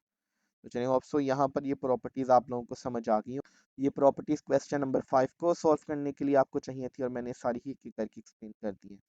तो चलिए होप सो यहाँ पर ये प्रॉपर्टीज आप लोगों को समझ आ गई हो। ये प्रॉपर्टीज क्वेश्चन नंबर 5 को सॉल्व करने के लिए आपको चाहिए थी और मैंने सारी ही एक एक करके एक्सप्लेन कर दी है।